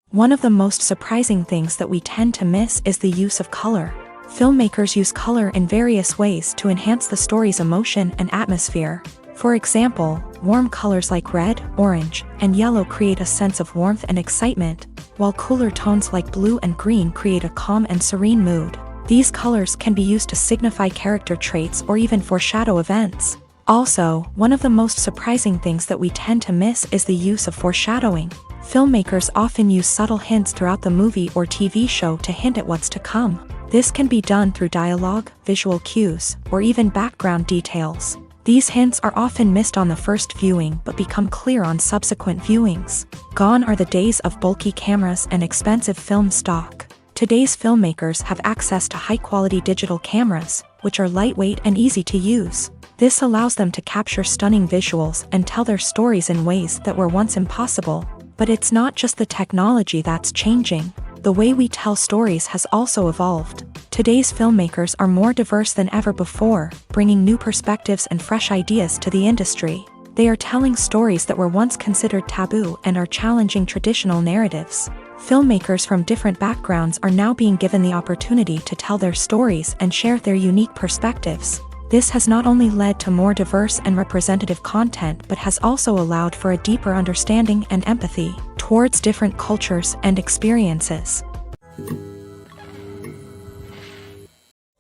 One of the most surprising things that we tend to miss is the use of color. Filmmakers use color in various ways to enhance the story's emotion and atmosphere. For example, warm colors like red, orange, and yellow create a sense of warmth and excitement, while cooler tones like blue and green create a calm and serene mood. These colors can be used to signify character traits or even foreshadow events. Also, one of the most surprising things that we tend to miss is the use of foreshadowing. Filmmakers often use subtle hints throughout the movie or TV show to hint at what's to come. This can be done through dialogue, visual cues, or even background details. These hints are often missed on the first viewing but become clear on subsequent viewings. Gone are the days of bulky cameras and expensive film stock. Today's filmmakers have access to high-quality digital cameras, which are lightweight and easy to use. This allows them to capture stunning visuals and tell their stories in ways that were once impossible. But it's not just the technology that's changing. The way we tell stories has also evolved. Today's filmmakers are more diverse than ever before, bringing new perspectives and fresh ideas to the industry. They are telling stories that were once considered taboo and are challenging traditional narratives. Filmmakers from different backgrounds are now being given the opportunity to tell their stories and share their unique perspectives. This has not only led to more diverse and representative content but has also allowed for a deeper understanding and empathy towards different cultures and experiences.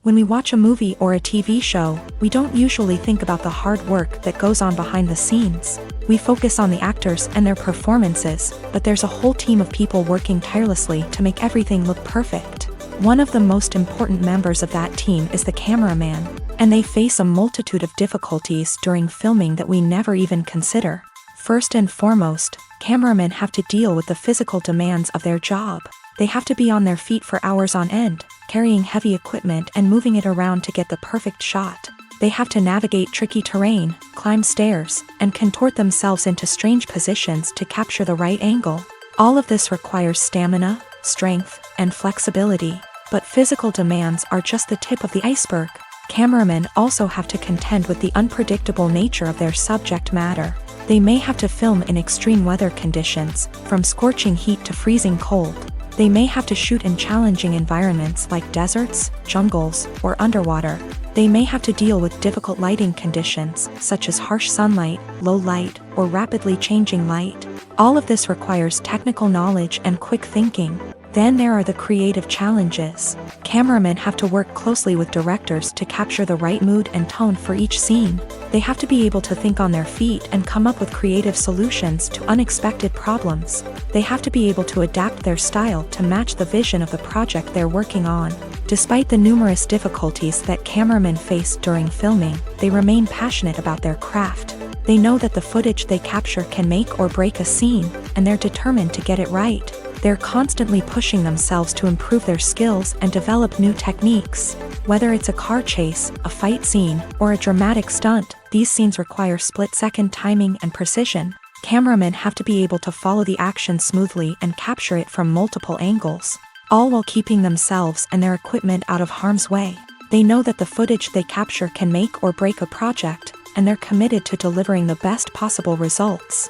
When we watch a movie or a TV show, we don't usually think about the hard work that goes on behind the scenes. We focus on the actors and their performances, but there's a whole team of people working tirelessly to make everything look perfect. One of the most important members of that team is the cameraman, and they face a multitude of difficulties during filming that we never even consider. First and foremost, cameramen have to deal with the physical demands of their job. They have to be on their feet for hours on end, carrying heavy equipment and moving it around to get the perfect shot. They have to navigate tricky terrain, climb stairs, and contort themselves into strange positions to capture the right angle. All of this requires stamina, strength, and flexibility. But physical demands are just the tip of the iceberg. Cameramen also have to contend with the unpredictable nature of their subject matter. They may have to film in extreme weather conditions, from scorching heat to freezing cold. They may have to shoot in challenging environments like deserts, jungles, or underwater. They may have to deal with difficult lighting conditions, such as harsh sunlight, low light, or rapidly changing light. All of this requires technical knowledge and quick thinking. Then there are the creative challenges. Cameramen have to work closely with directors to capture the right mood and tone for each scene. They have to be able to think on their feet and come up with creative solutions to unexpected problems. They have to be able to adapt their style to match the vision of the project they're working on. Despite the numerous difficulties that cameramen face during filming, they remain passionate about their craft. They know that the footage they capture can make or break a scene, and they're determined to get it right. They're constantly pushing themselves to improve their skills and develop new techniques. Whether it's a car chase, a fight scene, or a dramatic stunt, these scenes require split-second timing and precision. Cameramen have to be able to follow the action smoothly and capture it from multiple angles, all while keeping themselves and their equipment out of harm's way. They know that the footage they capture can make or break a project, and they're committed to delivering the best possible results.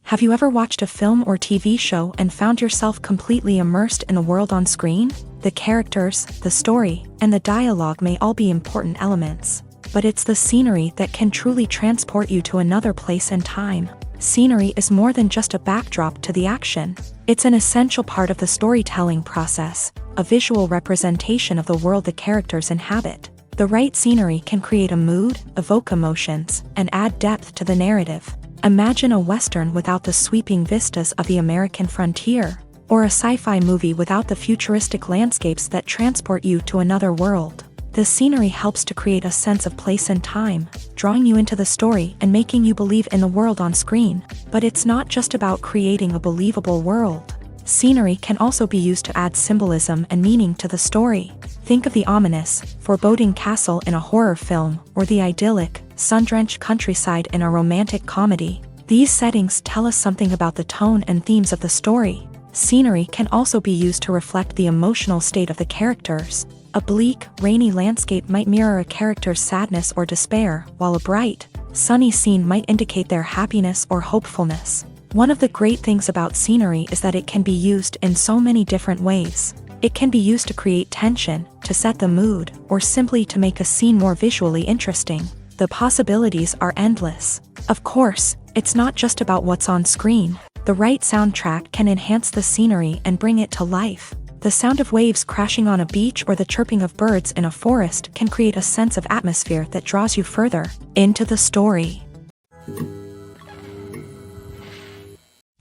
Have you ever watched a film or TV show and found yourself completely immersed in the world on screen? The characters, the story, and the dialogue may all be important elements, but it's the scenery that can truly transport you to another place and time. Scenery is more than just a backdrop to the action. It's an essential part of the storytelling process, a visual representation of the world the characters inhabit. The right scenery can create a mood, evoke emotions, and add depth to the narrative. Imagine a Western without the sweeping vistas of the American frontier, or a sci-fi movie without the futuristic landscapes that transport you to another world. The scenery helps to create a sense of place and time, drawing you into the story and making you believe in the world on screen. But it's not just about creating a believable world. Scenery can also be used to add symbolism and meaning to the story. Think of the ominous, foreboding castle in a horror film, or the idyllic, sun-drenched countryside in a romantic comedy. These settings tell us something about the tone and themes of the story. Scenery can also be used to reflect the emotional state of the characters. A bleak, rainy landscape might mirror a character's sadness or despair, while a bright, sunny scene might indicate their happiness or hopefulness. One of the great things about scenery is that it can be used in so many different ways. It can be used to create tension, to set the mood, or simply to make a scene more visually interesting. The possibilities are endless. Of course, it's not just about what's on screen. The right soundtrack can enhance the scenery and bring it to life. The sound of waves crashing on a beach or the chirping of birds in a forest can create a sense of atmosphere that draws you further into the story.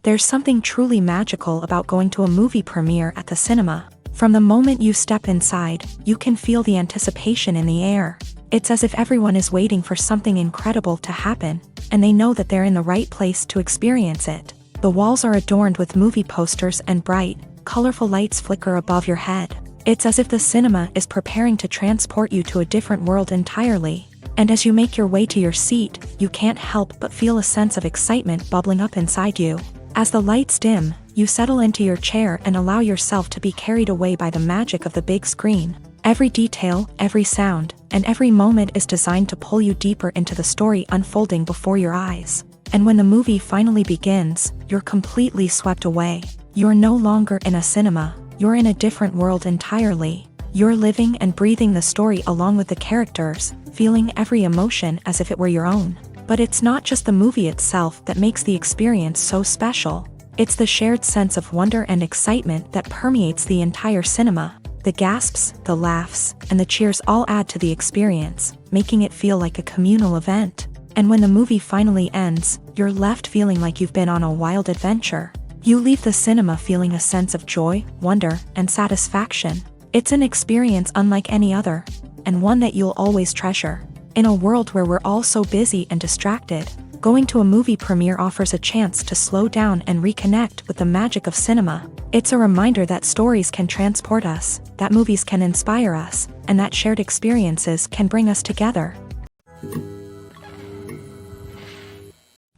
There's something truly magical about going to a movie premiere at the cinema. From the moment you step inside, you can feel the anticipation in the air. It's as if everyone is waiting for something incredible to happen, and they know that they're in the right place to experience it. The walls are adorned with movie posters and bright, colorful lights flicker above your head. It's as if the cinema is preparing to transport you to a different world entirely. And as you make your way to your seat, you can't help but feel a sense of excitement bubbling up inside you. As the lights dim, You settle into your chair and allow yourself to be carried away by the magic of the big screen. Every detail, every sound, and every moment is designed to pull you deeper into the story unfolding before your eyes. And when the movie finally begins, you're completely swept away. You're no longer in a cinema, you're in a different world entirely. You're living and breathing the story along with the characters, feeling every emotion as if it were your own. But it's not just the movie itself that makes the experience so special. It's the shared sense of wonder and excitement that permeates the entire cinema. The gasps, the laughs, and the cheers all add to the experience, making it feel like a communal event. And when the movie finally ends, you're left feeling like you've been on a wild adventure. You leave the cinema feeling a sense of joy, wonder, and satisfaction. It's an experience unlike any other, and one that you'll always treasure. In a world where we're all so busy and distracted, going to a movie premiere offers a chance to slow down and reconnect with the magic of cinema. It's a reminder that stories can transport us, that movies can inspire us, and that shared experiences can bring us together.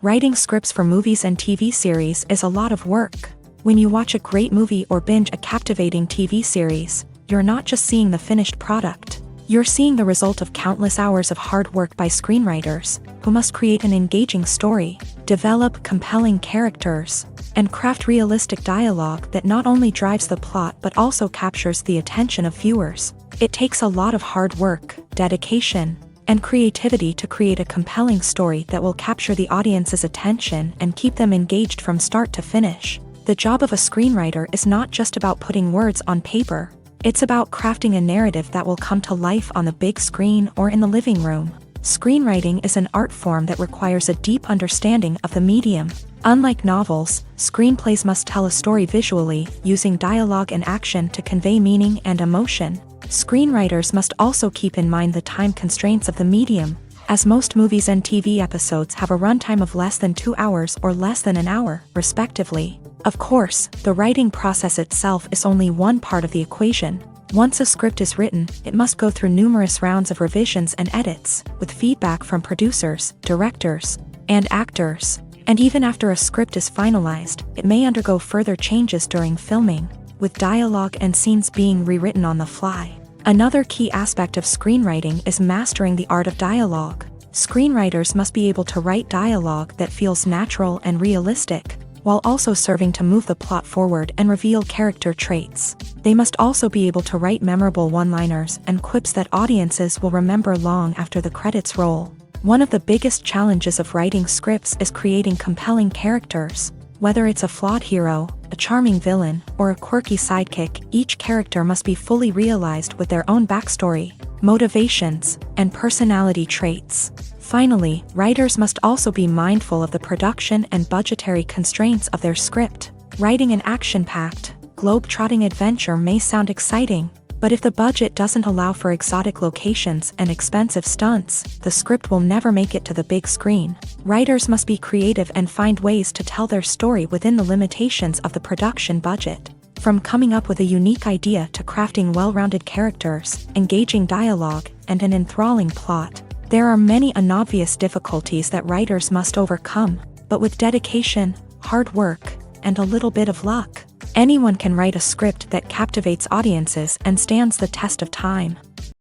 Writing scripts for movies and TV series is a lot of work. When you watch a great movie or binge a captivating TV series, you're not just seeing the finished product. You're seeing the result of countless hours of hard work by screenwriters, who must create an engaging story, develop compelling characters, and craft realistic dialogue that not only drives the plot but also captures the attention of viewers. It takes a lot of hard work, dedication, and creativity to create a compelling story that will capture the audience's attention and keep them engaged from start to finish. The job of a screenwriter is not just about putting words on paper. It's about crafting a narrative that will come to life on the big screen or in the living room. Screenwriting is an art form that requires a deep understanding of the medium. Unlike novels, screenplays must tell a story visually, using dialogue and action to convey meaning and emotion. Screenwriters must also keep in mind the time constraints of the medium, as most movies and TV episodes have a runtime of less than 2 hours or less than an hour, respectively. Of course, the writing process itself is only one part of the equation. Once a script is written, it must go through numerous rounds of revisions and edits, with feedback from producers, directors, and actors. And even after a script is finalized, it may undergo further changes during filming, with dialogue and scenes being rewritten on the fly. Another key aspect of screenwriting is mastering the art of dialogue. Screenwriters must be able to write dialogue that feels natural and realistic, while also serving to move the plot forward and reveal character traits. They must also be able to write memorable one-liners and quips that audiences will remember long after the credits roll. One of the biggest challenges of writing scripts is creating compelling characters. Whether it's a flawed hero, a charming villain, or a quirky sidekick, each character must be fully realized with their own backstory, motivations, and personality traits. Finally, writers must also be mindful of the production and budgetary constraints of their script. Writing an action-packed, globe-trotting adventure may sound exciting, but if the budget doesn't allow for exotic locations and expensive stunts, the script will never make it to the big screen. Writers must be creative and find ways to tell their story within the limitations of the production budget. From coming up with a unique idea to crafting well-rounded characters, engaging dialogue, and an enthralling plot, there are many unobvious difficulties that writers must overcome, but with dedication, hard work, and a little bit of luck, anyone can write a script that captivates audiences and stands the test of time.